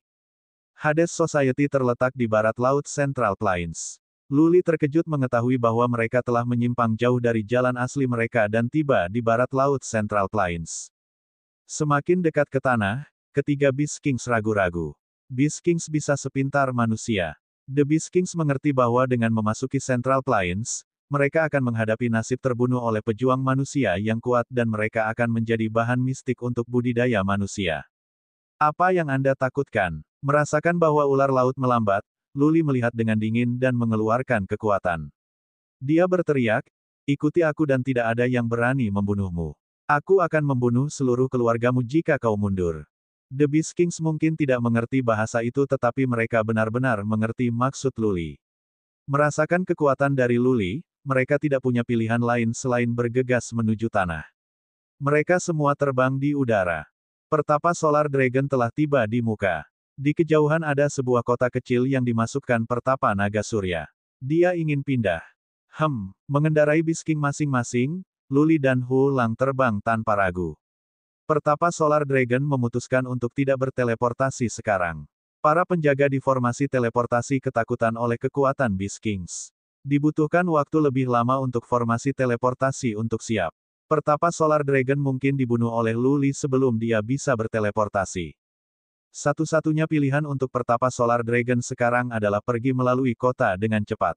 Hades Society terletak di barat laut Central Plains. Luli terkejut mengetahui bahwa mereka telah menyimpang jauh dari jalan asli mereka dan tiba di barat laut Central Plains. Semakin dekat ke tanah, ketiga Beast Kings ragu-ragu. Beast Kings bisa sepintar manusia. The Beast Kings mengerti bahwa dengan memasuki Central Plains, mereka akan menghadapi nasib terbunuh oleh pejuang manusia yang kuat dan mereka akan menjadi bahan mistik untuk budidaya manusia. Apa yang Anda takutkan? Merasakan bahwa ular laut melambat, Luli melihat dengan dingin dan mengeluarkan kekuatan. Dia berteriak, ikuti aku dan tidak ada yang berani membunuhmu. Aku akan membunuh seluruh keluargamu jika kau mundur. The Beast Kings mungkin tidak mengerti bahasa itu tetapi mereka benar-benar mengerti maksud Luli. Merasakan kekuatan dari Luli, mereka tidak punya pilihan lain selain bergegas menuju tanah. Mereka semua terbang di udara. Pertapa Solar Dragon telah tiba di muka. Di kejauhan ada sebuah kota kecil yang dimasukkan pertapa naga surya. Dia ingin pindah. Mengendarai Beast King masing-masing, Luli dan Hulang terbang tanpa ragu. Pertapa Solar Dragon memutuskan untuk tidak berteleportasi sekarang. Para penjaga di formasi teleportasi ketakutan oleh kekuatan Beast Kings. Dibutuhkan waktu lebih lama untuk formasi teleportasi untuk siap. Pertapa Solar Dragon mungkin dibunuh oleh Luli sebelum dia bisa berteleportasi. Satu-satunya pilihan untuk pertapa Solar Dragon sekarang adalah pergi melalui kota dengan cepat.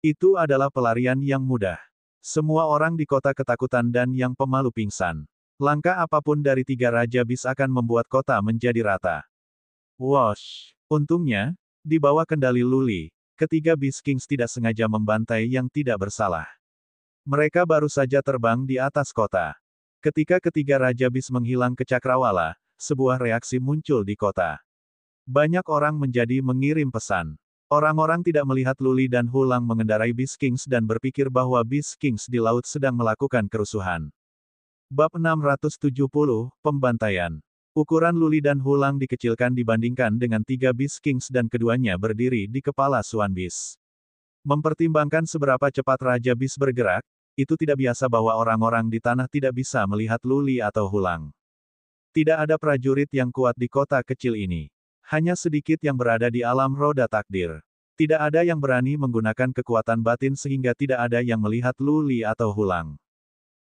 Itu adalah pelarian yang mudah. Semua orang di kota ketakutan dan yang pemalu pingsan. Langkah apapun dari 3 Raja Beast akan membuat kota menjadi rata. Wosh! Untungnya, di bawah kendali Luli, ketiga Beast Kings tidak sengaja membantai yang tidak bersalah. Mereka baru saja terbang di atas kota. Ketika ketiga Raja Beast menghilang ke Cakrawala, sebuah reaksi muncul di kota. Banyak orang menjadi mengirim pesan. Orang-orang tidak melihat Luli dan Hulang mengendarai Beast Kings dan berpikir bahwa Beast Kings di laut sedang melakukan kerusuhan. Bab 670, Pembantaian. Ukuran Luli dan Hulang dikecilkan dibandingkan dengan 3 Beast Kings dan keduanya berdiri di kepala Swan Beast. Mempertimbangkan seberapa cepat Raja Beast bergerak, itu tidak biasa bahwa orang-orang di tanah tidak bisa melihat Luli atau Hulang. Tidak ada prajurit yang kuat di kota kecil ini. Hanya sedikit yang berada di alam roda takdir. Tidak ada yang berani menggunakan kekuatan batin sehingga tidak ada yang melihat Luli atau Hulang.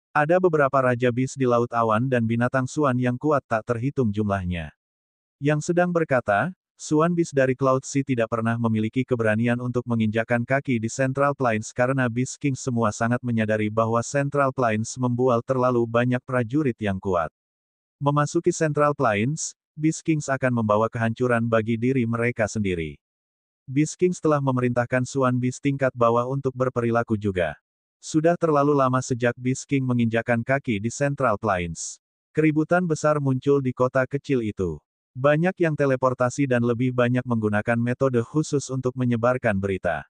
Ada beberapa raja bis di Laut Awan dan binatang Swan yang kuat tak terhitung jumlahnya. Yang sedang berkata, Swan bis dari Cloud Sea tidak pernah memiliki keberanian untuk menginjakkan kaki di Central Plains karena Beast Kings semua sangat menyadari bahwa Central Plains membual terlalu banyak prajurit yang kuat. Memasuki Central Plains, Beast Kings akan membawa kehancuran bagi diri mereka sendiri. Beast Kings telah memerintahkan Swan bis tingkat bawah untuk berperilaku juga. Sudah terlalu lama sejak Beast King menginjakkan kaki di Central Plains. Keributan besar muncul di kota kecil itu. Banyak yang teleportasi dan lebih banyak menggunakan metode khusus untuk menyebarkan berita.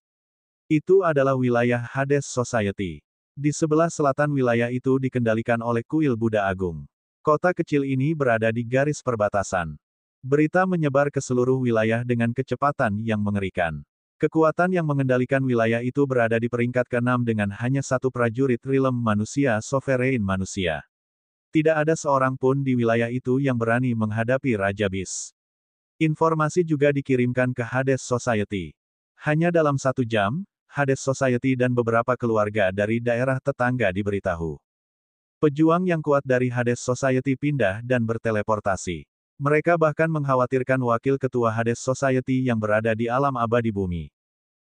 Itu adalah wilayah Hades Society. Di sebelah selatan wilayah itu dikendalikan oleh kuil Buddha Agung. Kota kecil ini berada di garis perbatasan. Berita menyebar ke seluruh wilayah dengan kecepatan yang mengerikan. Kekuatan yang mengendalikan wilayah itu berada di peringkat ke-6 dengan hanya satu prajurit Realm manusia Sovereign manusia. Tidak ada seorang pun di wilayah itu yang berani menghadapi Raja Bis. Informasi juga dikirimkan ke Hades Society. Hanya dalam 1 jam, Hades Society dan beberapa keluarga dari daerah tetangga diberitahu. Pejuang yang kuat dari Hades Society pindah dan berteleportasi. Mereka bahkan mengkhawatirkan wakil ketua Hades Society yang berada di alam abadi bumi.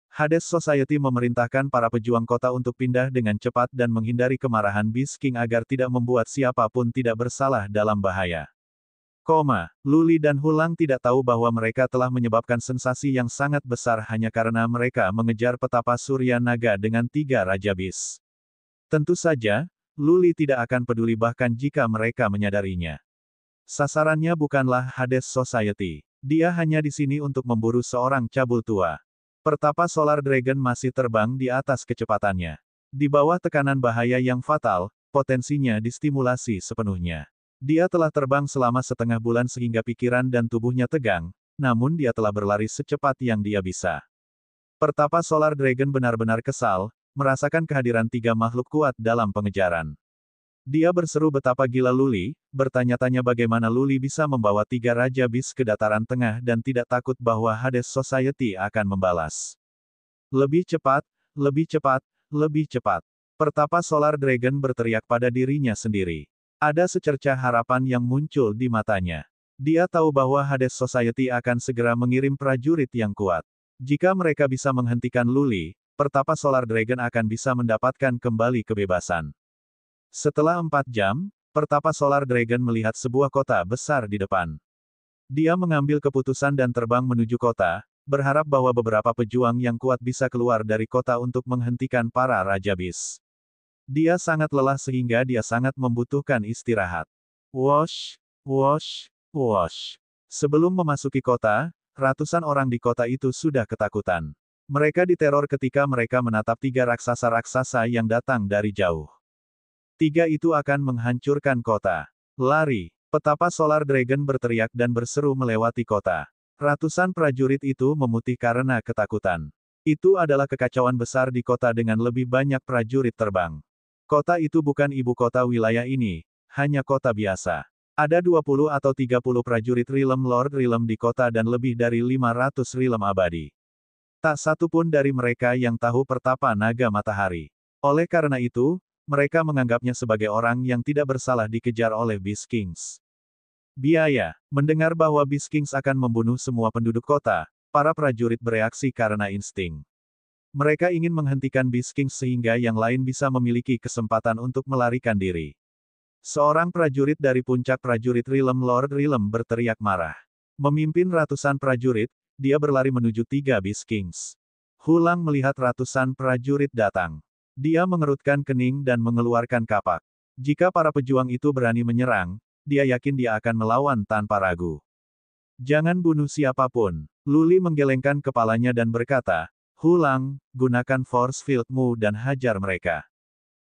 Hades Society memerintahkan para pejuang kota untuk pindah dengan cepat dan menghindari kemarahan Beast King agar tidak membuat siapapun tidak bersalah dalam bahaya. Luli dan Hulang tidak tahu bahwa mereka telah menyebabkan sensasi yang sangat besar hanya karena mereka mengejar petapa Surya Naga dengan 3 Raja Bis. Tentu saja, Luli tidak akan peduli bahkan jika mereka menyadarinya. Sasarannya bukanlah Hades Society. Dia hanya di sini untuk memburu seorang cabul tua. Pertapa Solar Dragon masih terbang di atas kecepatannya. Di bawah tekanan bahaya yang fatal, potensinya distimulasi sepenuhnya. Dia telah terbang selama setengah bulan sehingga pikiran dan tubuhnya tegang, namun dia telah berlari secepat yang dia bisa. Pertapa Solar Dragon benar-benar kesal, merasakan kehadiran 3 makhluk kuat dalam pengejaran. Dia berseru betapa gila Luli, bertanya-tanya bagaimana Luli bisa membawa 3 Raja Bis ke dataran tengah dan tidak takut bahwa Hades Society akan membalas. Lebih cepat, lebih cepat, lebih cepat. Pertapa Solar Dragon berteriak pada dirinya sendiri. Ada secercah harapan yang muncul di matanya. Dia tahu bahwa Hades Society akan segera mengirim prajurit yang kuat. Jika mereka bisa menghentikan Luli, Pertapa Solar Dragon akan bisa mendapatkan kembali kebebasan. Setelah 4 jam, Pertapa Solar Dragon melihat sebuah kota besar di depan. Dia mengambil keputusan dan terbang menuju kota, berharap bahwa beberapa pejuang yang kuat bisa keluar dari kota untuk menghentikan para Raja Bis. Dia sangat lelah sehingga dia sangat membutuhkan istirahat. Wosh, wosh, wosh. Sebelum memasuki kota, ratusan orang di kota itu sudah ketakutan. Mereka diteror ketika mereka menatap 3 raksasa-raksasa yang datang dari jauh. 3 itu akan menghancurkan kota. Lari! Petapa Solar Dragon berteriak dan berseru melewati kota. Ratusan prajurit itu memutih karena ketakutan. Itu adalah kekacauan besar di kota dengan lebih banyak prajurit terbang. Kota itu bukan ibu kota wilayah ini, hanya kota biasa. Ada 20 atau 30 prajurit Realm Lord Realm di kota dan lebih dari 500 Realm abadi. Tak satu pun dari mereka yang tahu Pertapa Naga Matahari. Oleh karena itu, mereka menganggapnya sebagai orang yang tidak bersalah dikejar oleh Beast Kings. Biaya. Mendengar bahwa Beast Kings akan membunuh semua penduduk kota, para prajurit bereaksi karena insting. Mereka ingin menghentikan Beast Kings sehingga yang lain bisa memiliki kesempatan untuk melarikan diri. Seorang prajurit dari puncak prajurit Realm Lord Realm berteriak marah. Memimpin ratusan prajurit, dia berlari menuju 3 Beast Kings. Hulang melihat ratusan prajurit datang. Dia mengerutkan kening dan mengeluarkan kapak. Jika para pejuang itu berani menyerang, dia yakin dia akan melawan tanpa ragu. Jangan bunuh siapapun. Luli menggelengkan kepalanya dan berkata, Hulang, gunakan force field-mu dan hajar mereka.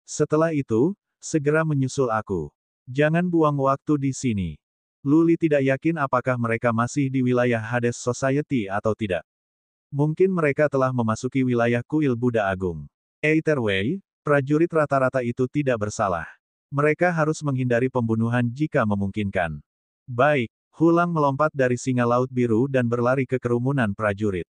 Setelah itu, segera menyusul aku. Jangan buang waktu di sini. Luli tidak yakin apakah mereka masih di wilayah Hades Society atau tidak. Mungkin mereka telah memasuki wilayah kuil Buddha Agung. Either way, prajurit rata-rata itu tidak bersalah. Mereka harus menghindari pembunuhan jika memungkinkan. Baik, Hulang melompat dari singa Laut Biru dan berlari ke kerumunan prajurit.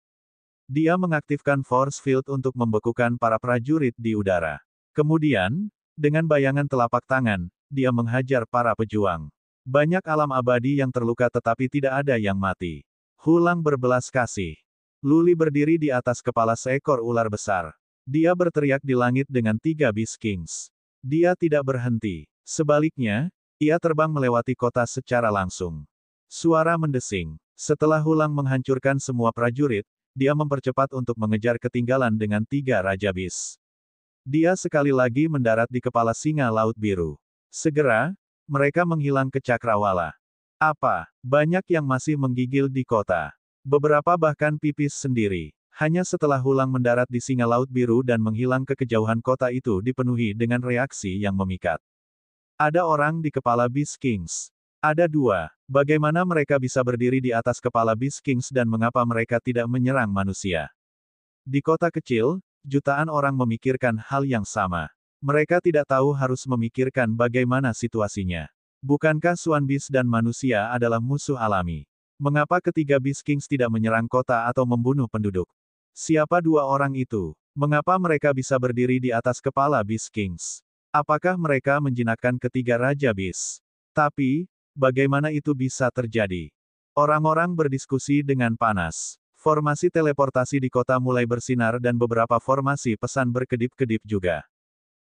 Dia mengaktifkan force field untuk membekukan para prajurit di udara. Kemudian, Dengan bayangan telapak tangan, dia menghajar para pejuang. Banyak alam abadi yang terluka tetapi tidak ada yang mati. Hulang berbelas kasih. Luli berdiri di atas kepala seekor ular besar. Dia berteriak di langit dengan 3 Beast Kings. Dia tidak berhenti. Sebaliknya, ia terbang melewati kota secara langsung. Suara mendesing. Setelah Hulang menghancurkan semua prajurit, dia mempercepat untuk mengejar ketinggalan dengan 3 Raja Beast. Dia sekali lagi mendarat di kepala singa Laut Biru. Segera, mereka menghilang ke cakrawala. Apa? Banyak yang masih menggigil di kota. Beberapa bahkan pipis sendiri. Hanya setelah Hulang mendarat di singa Laut Biru dan menghilang ke kejauhan kota itu dipenuhi dengan reaksi yang memikat. Ada orang di kepala Beast Kings. Ada 2. Bagaimana mereka bisa berdiri di atas kepala Beast Kings dan mengapa mereka tidak menyerang manusia? Di kota kecil, jutaan orang memikirkan hal yang sama. Mereka tidak tahu harus memikirkan bagaimana situasinya. Bukankah Swan Beast dan manusia adalah musuh alami? Mengapa ketiga Beast Kings tidak menyerang kota atau membunuh penduduk? Siapa 2 orang itu? Mengapa mereka bisa berdiri di atas kepala Beast Kings? Apakah mereka menjinakkan ketiga Raja Beast? Tapi, bagaimana itu bisa terjadi? Orang-orang berdiskusi dengan panas. Formasi teleportasi di kota mulai bersinar dan beberapa formasi pesan berkedip-kedip juga.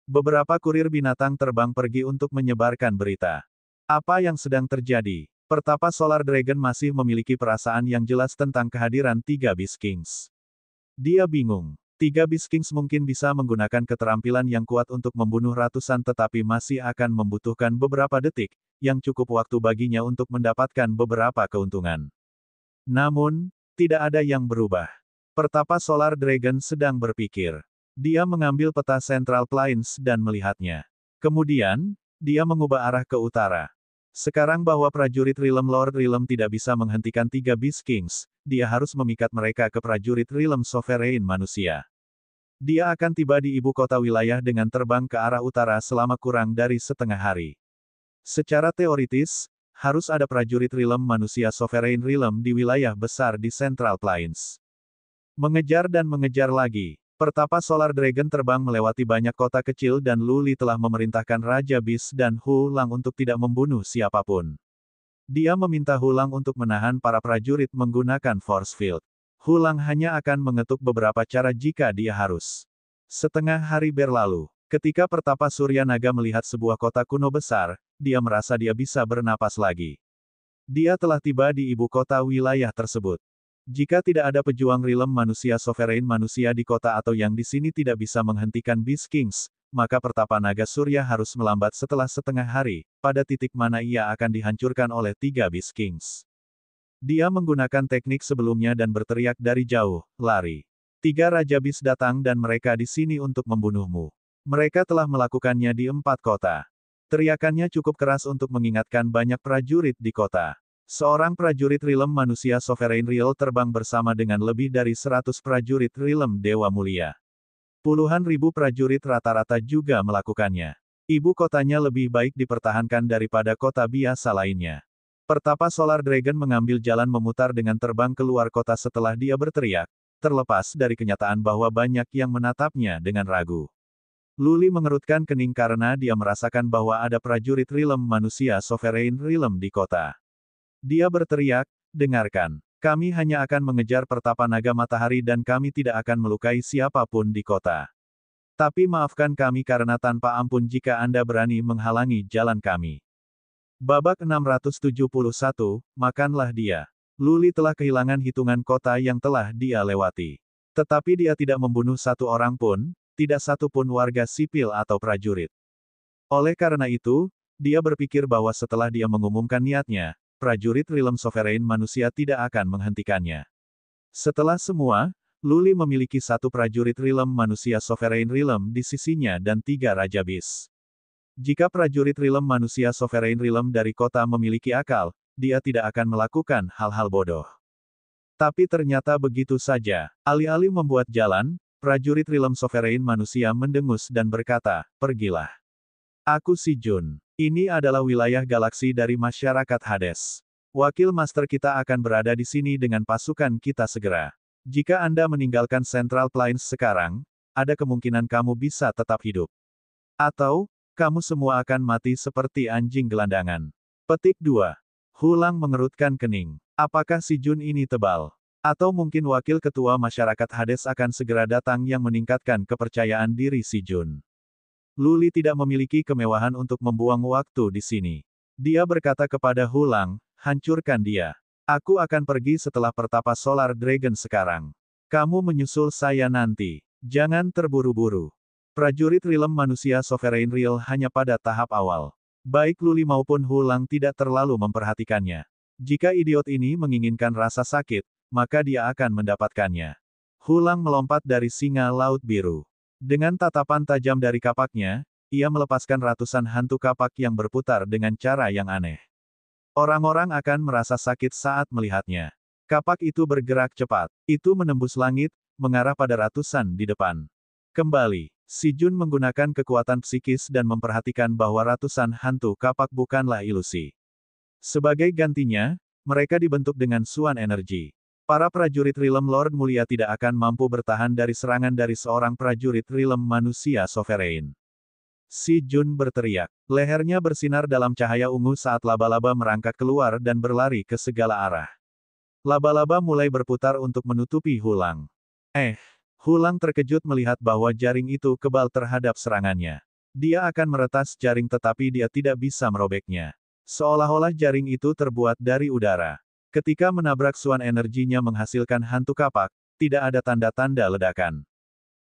Beberapa kurir binatang terbang pergi untuk menyebarkan berita. Apa yang sedang terjadi? Pertapa Solar Dragon masih memiliki perasaan yang jelas tentang kehadiran 3 Beast Kings. Dia bingung. 3 Beast Kings mungkin bisa menggunakan keterampilan yang kuat untuk membunuh ratusan tetapi masih akan membutuhkan beberapa detik, yang cukup waktu baginya untuk mendapatkan beberapa keuntungan. Namun, tidak ada yang berubah. Pertapa Solar Dragon sedang berpikir. Dia mengambil peta Central Plains dan melihatnya. Kemudian, dia mengubah arah ke utara. Sekarang bahwa prajurit Realm Lord Realm tidak bisa menghentikan 3 Beast Kings, dia harus memikat mereka ke prajurit Realm Sovereign manusia. Dia akan tiba di ibu kota wilayah dengan terbang ke arah utara selama kurang dari setengah hari. Secara teoritis, harus ada prajurit Realm manusia Sovereign Realm di wilayah besar di Central Plains. Mengejar dan mengejar lagi. Pertapa Solar Dragon terbang melewati banyak kota kecil dan Luli telah memerintahkan Raja Beast dan Hulang untuk tidak membunuh siapapun. Dia meminta Hulang untuk menahan para prajurit menggunakan force field. Hulang hanya akan mengetuk beberapa cara jika dia harus. Setengah hari berlalu. Ketika Pertapa Surya Naga melihat sebuah kota kuno besar, dia merasa dia bisa bernapas lagi. Dia telah tiba di ibu kota wilayah tersebut. Jika tidak ada pejuang Realm manusia Sovereign manusia di kota atau yang di sini tidak bisa menghentikan Beast Kings, maka Pertapa Naga Surya harus melambat setelah setengah hari, pada titik mana ia akan dihancurkan oleh 3 Beast Kings. Dia menggunakan teknik sebelumnya dan berteriak dari jauh, lari. 3 Raja Beast datang dan mereka di sini untuk membunuhmu. Mereka telah melakukannya di 4 kota. Teriakannya cukup keras untuk mengingatkan banyak prajurit di kota. Seorang prajurit Realm manusia Sovereign Real terbang bersama dengan lebih dari 100 prajurit Realm Dewa Mulia. Puluhan ribu prajurit rata-rata juga melakukannya. Ibu kotanya lebih baik dipertahankan daripada kota biasa lainnya. Pertapa Solar Dragon mengambil jalan memutar dengan terbang keluar kota setelah dia berteriak, terlepas dari kenyataan bahwa banyak yang menatapnya dengan ragu. Luli mengerutkan kening karena dia merasakan bahwa ada prajurit Realm manusia Sovereign Realm di kota. Dia berteriak, dengarkan. Kami hanya akan mengejar Pertapa Naga Matahari dan kami tidak akan melukai siapapun di kota. Tapi maafkan kami karena tanpa ampun jika Anda berani menghalangi jalan kami. Babak 671, makanlah dia. Luli telah kehilangan hitungan kota yang telah dia lewati. Tetapi dia tidak membunuh satu orang pun, tidak satu pun warga sipil atau prajurit. Oleh karena itu, dia berpikir bahwa setelah dia mengumumkan niatnya, prajurit Realm Sovereign manusia tidak akan menghentikannya. Setelah semua, Luli memiliki 1 prajurit Realm manusia Sovereign Realm di sisinya dan 3 Raja Beast. Jika prajurit Realm manusia Sovereign Realm dari kota memiliki akal, dia tidak akan melakukan hal-hal bodoh. Tapi ternyata begitu saja. Alih-alih membuat jalan, prajurit Realm Sovereign manusia mendengus dan berkata, pergilah. Aku si Jun. Ini adalah wilayah galaksi dari masyarakat Hades. Wakil Master kita akan berada di sini dengan pasukan kita segera. Jika Anda meninggalkan Central Plains sekarang, ada kemungkinan kamu bisa tetap hidup. Atau, kamu semua akan mati seperti anjing gelandangan. Petik 2. Hulang mengerutkan kening. Apakah si Jun ini tebal? Atau mungkin wakil ketua masyarakat Hades akan segera datang yang meningkatkan kepercayaan diri si Jun. Luli tidak memiliki kemewahan untuk membuang waktu di sini. Dia berkata kepada Hulang, hancurkan dia. Aku akan pergi setelah pertapa Solar Dragon sekarang. Kamu menyusul saya nanti. Jangan terburu-buru. Prajurit Realm manusia Sovereign Real hanya pada tahap awal. Baik Luli maupun Hulang tidak terlalu memperhatikannya. Jika idiot ini menginginkan rasa sakit, maka dia akan mendapatkannya. Hulang melompat dari singa Laut Biru. Dengan tatapan tajam dari kapaknya, ia melepaskan ratusan hantu kapak yang berputar dengan cara yang aneh. Orang-orang akan merasa sakit saat melihatnya. Kapak itu bergerak cepat. Itu menembus langit, mengarah pada ratusan di depan. Kembali, si Jun menggunakan kekuatan psikis dan memperhatikan bahwa ratusan hantu kapak bukanlah ilusi. Sebagai gantinya, mereka dibentuk dengan suan energi. Para prajurit Realm Lord Mulia tidak akan mampu bertahan dari serangan dari seorang prajurit Realm manusia Sovereign. Si Jun berteriak. Lehernya bersinar dalam cahaya ungu saat laba-laba merangkak keluar dan berlari ke segala arah. Laba-laba mulai berputar untuk menutupi Hulang. Hulang terkejut melihat bahwa jaring itu kebal terhadap serangannya. Dia akan meretas jaring tetapi dia tidak bisa merobeknya. Seolah-olah jaring itu terbuat dari udara. Ketika menabrak suan energinya menghasilkan hantu kapak, tidak ada tanda-tanda ledakan.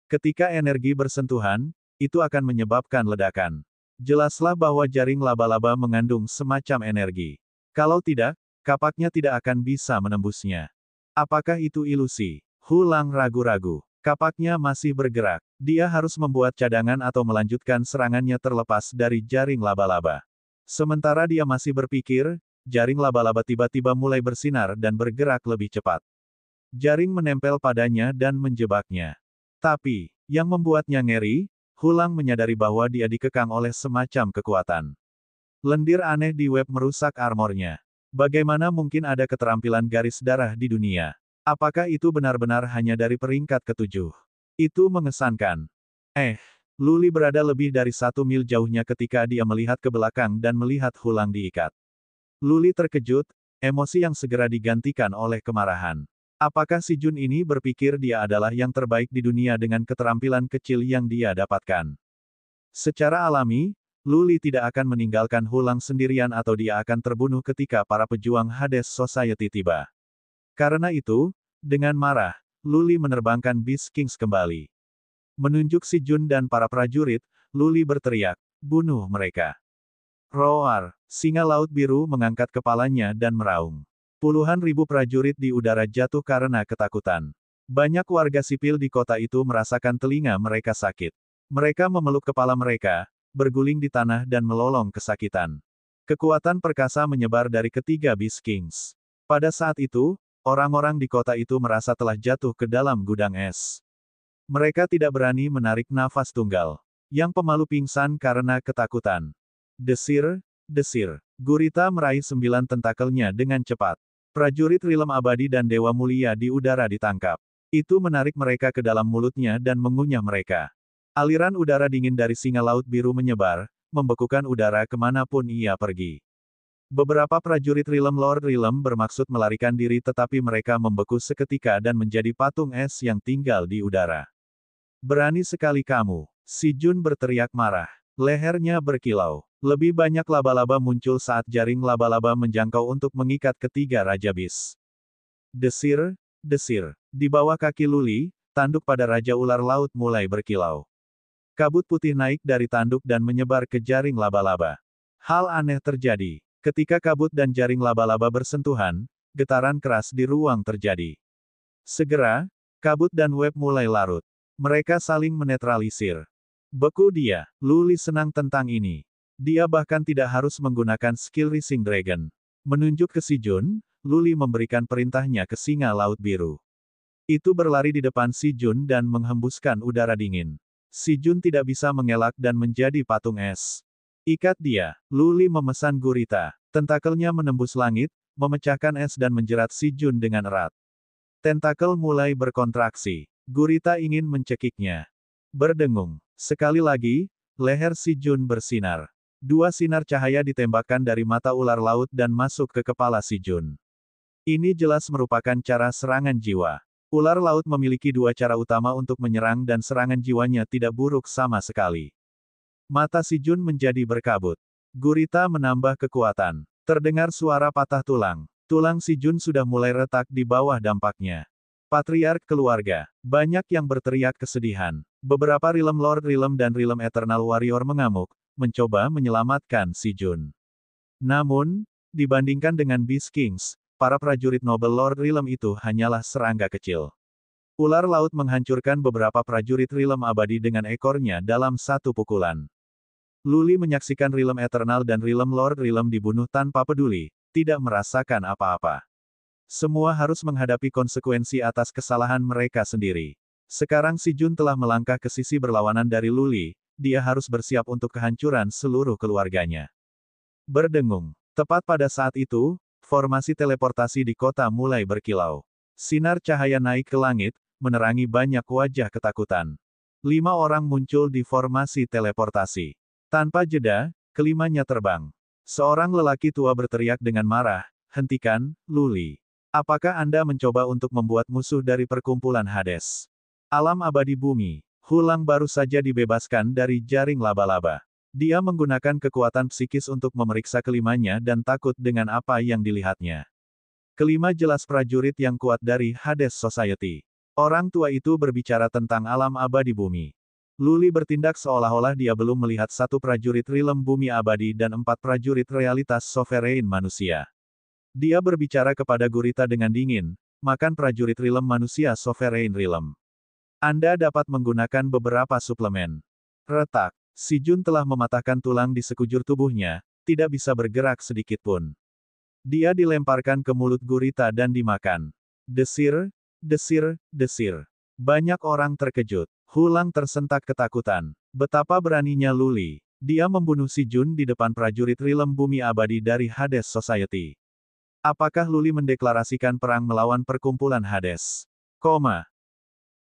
Ketika energi bersentuhan, itu akan menyebabkan ledakan. Jelaslah bahwa jaring laba-laba mengandung semacam energi. Kalau tidak, kapaknya tidak akan bisa menembusnya. Apakah itu ilusi? Hulang ragu-ragu. Kapaknya masih bergerak. Dia harus membuat cadangan atau melanjutkan serangannya terlepas dari jaring laba-laba. Sementara dia masih berpikir, jaring laba-laba tiba-tiba mulai bersinar dan bergerak lebih cepat. Jaring menempel padanya dan menjebaknya. Tapi, yang membuatnya ngeri, Hulang menyadari bahwa dia dikekang oleh semacam kekuatan. Lendir aneh di web merusak armornya. Bagaimana mungkin ada keterampilan garis darah di dunia? Apakah itu benar-benar hanya dari peringkat ke-7? Itu mengesankan. Luli berada lebih dari 1 mil jauhnya ketika dia melihat ke belakang dan melihat Hulang diikat. Luli terkejut, emosi yang segera digantikan oleh kemarahan. Apakah si Jun ini berpikir dia adalah yang terbaik di dunia dengan keterampilan kecil yang dia dapatkan? Secara alami, Luli tidak akan meninggalkan Hulang sendirian atau dia akan terbunuh ketika para pejuang Hades Society tiba. Karena itu, dengan marah, Luli menerbangkan Beast Kings kembali. Menunjuk si Jun dan para prajurit, Luli berteriak, bunuh mereka. Roar, singa Laut Biru mengangkat kepalanya dan meraung. Puluhan ribu prajurit di udara jatuh karena ketakutan. Banyak warga sipil di kota itu merasakan telinga mereka sakit. Mereka memeluk kepala mereka, berguling di tanah dan melolong kesakitan. Kekuatan perkasa menyebar dari ketiga Beast Kings. Pada saat itu, orang-orang di kota itu merasa telah jatuh ke dalam gudang es. Mereka tidak berani menarik nafas tunggal. Yang pemalu pingsan karena ketakutan. Desir, desir. Gurita meraih 9 tentakelnya dengan cepat. Prajurit Realm Abadi dan Dewa Mulia di udara ditangkap. Itu menarik mereka ke dalam mulutnya dan mengunyah mereka. Aliran udara dingin dari singa Laut Biru menyebar, membekukan udara kemanapun ia pergi. Beberapa prajurit Realm Lord Realm bermaksud melarikan diri tetapi mereka membeku seketika dan menjadi patung es yang tinggal di udara. Berani sekali kamu, si Jun berteriak marah. Lehernya berkilau. Lebih banyak laba-laba muncul saat jaring laba-laba menjangkau untuk mengikat ketiga Raja Bis. Desir, desir. Di bawah kaki Luli, tanduk pada Raja Ular Laut mulai berkilau. Kabut putih naik dari tanduk dan menyebar ke jaring laba-laba. Hal aneh terjadi. Ketika kabut dan jaring laba-laba bersentuhan, getaran keras di ruang terjadi. Segera, kabut dan web mulai larut. Mereka saling menetralisir. Beku dia. Luli senang tentang ini. Dia bahkan tidak harus menggunakan skill Rising Dragon. Menunjuk ke si Jun, Luli memberikan perintahnya ke singa Laut Biru. Itu berlari di depan si Jun dan menghembuskan udara dingin. Si Jun tidak bisa mengelak dan menjadi patung es. Ikat dia. Luli memesan gurita. Tentakelnya menembus langit, memecahkan es dan menjerat si Jun dengan erat. Tentakel mulai berkontraksi. Gurita ingin mencekiknya. Berdengung. Sekali lagi, Leher Si Jun bersinar. Dua sinar cahaya ditembakkan dari mata ular laut dan masuk ke kepala Si Jun. Ini jelas merupakan cara serangan jiwa. Ular laut memiliki dua cara utama untuk menyerang dan serangan jiwanya tidak buruk sama sekali. Mata Si Jun menjadi berkabut. Gurita menambah kekuatan. Terdengar suara patah tulang. Tulang Si Jun sudah mulai retak di bawah dampaknya. Patriark keluarga. Banyak yang berteriak kesedihan. Beberapa Realm Lord Realm dan Realm Eternal Warrior mengamuk, mencoba menyelamatkan Si Jun. Namun, dibandingkan dengan Beast Kings, para prajurit Noble Lord Realm itu hanyalah serangga kecil. Ular laut menghancurkan beberapa prajurit Realm abadi dengan ekornya dalam satu pukulan. Luli menyaksikan Realm Eternal dan Realm Lord Realm dibunuh tanpa peduli, tidak merasakan apa-apa. Semua harus menghadapi konsekuensi atas kesalahan mereka sendiri. Sekarang Si Jun telah melangkah ke sisi berlawanan dari Luli, dia harus bersiap untuk kehancuran seluruh keluarganya. Berdengung. Tepat pada saat itu, formasi teleportasi di kota mulai berkilau. Sinar cahaya naik ke langit, menerangi banyak wajah ketakutan. 5 orang muncul di formasi teleportasi. Tanpa jeda, kelimanya terbang. Seorang lelaki tua berteriak dengan marah, "Hentikan, Luli. Apakah Anda mencoba untuk membuat musuh dari perkumpulan Hades? Alam abadi bumi." Hulang baru saja dibebaskan dari jaring laba-laba. Dia menggunakan kekuatan psikis untuk memeriksa kelimanya dan takut dengan apa yang dilihatnya. Kelima jelas prajurit yang kuat dari Hades Society. Orang tua itu berbicara tentang alam abadi bumi. Luli bertindak seolah-olah dia belum melihat satu prajurit Realm bumi abadi dan 4 prajurit realitas sovereign manusia. Dia berbicara kepada Gurita dengan dingin, "Makan prajurit Realm manusia Sovereign Realm. Anda dapat menggunakan beberapa suplemen." Retak. Si Jun telah mematahkan tulang di sekujur tubuhnya, tidak bisa bergerak sedikit pun. Dia dilemparkan ke mulut Gurita dan dimakan. Desir, desir, desir. Banyak orang terkejut. Hulang tersentak ketakutan. Betapa beraninya Luli. Dia membunuh Si Jun di depan prajurit Realm bumi abadi dari Hades Society. Apakah Luli mendeklarasikan perang melawan perkumpulan Hades?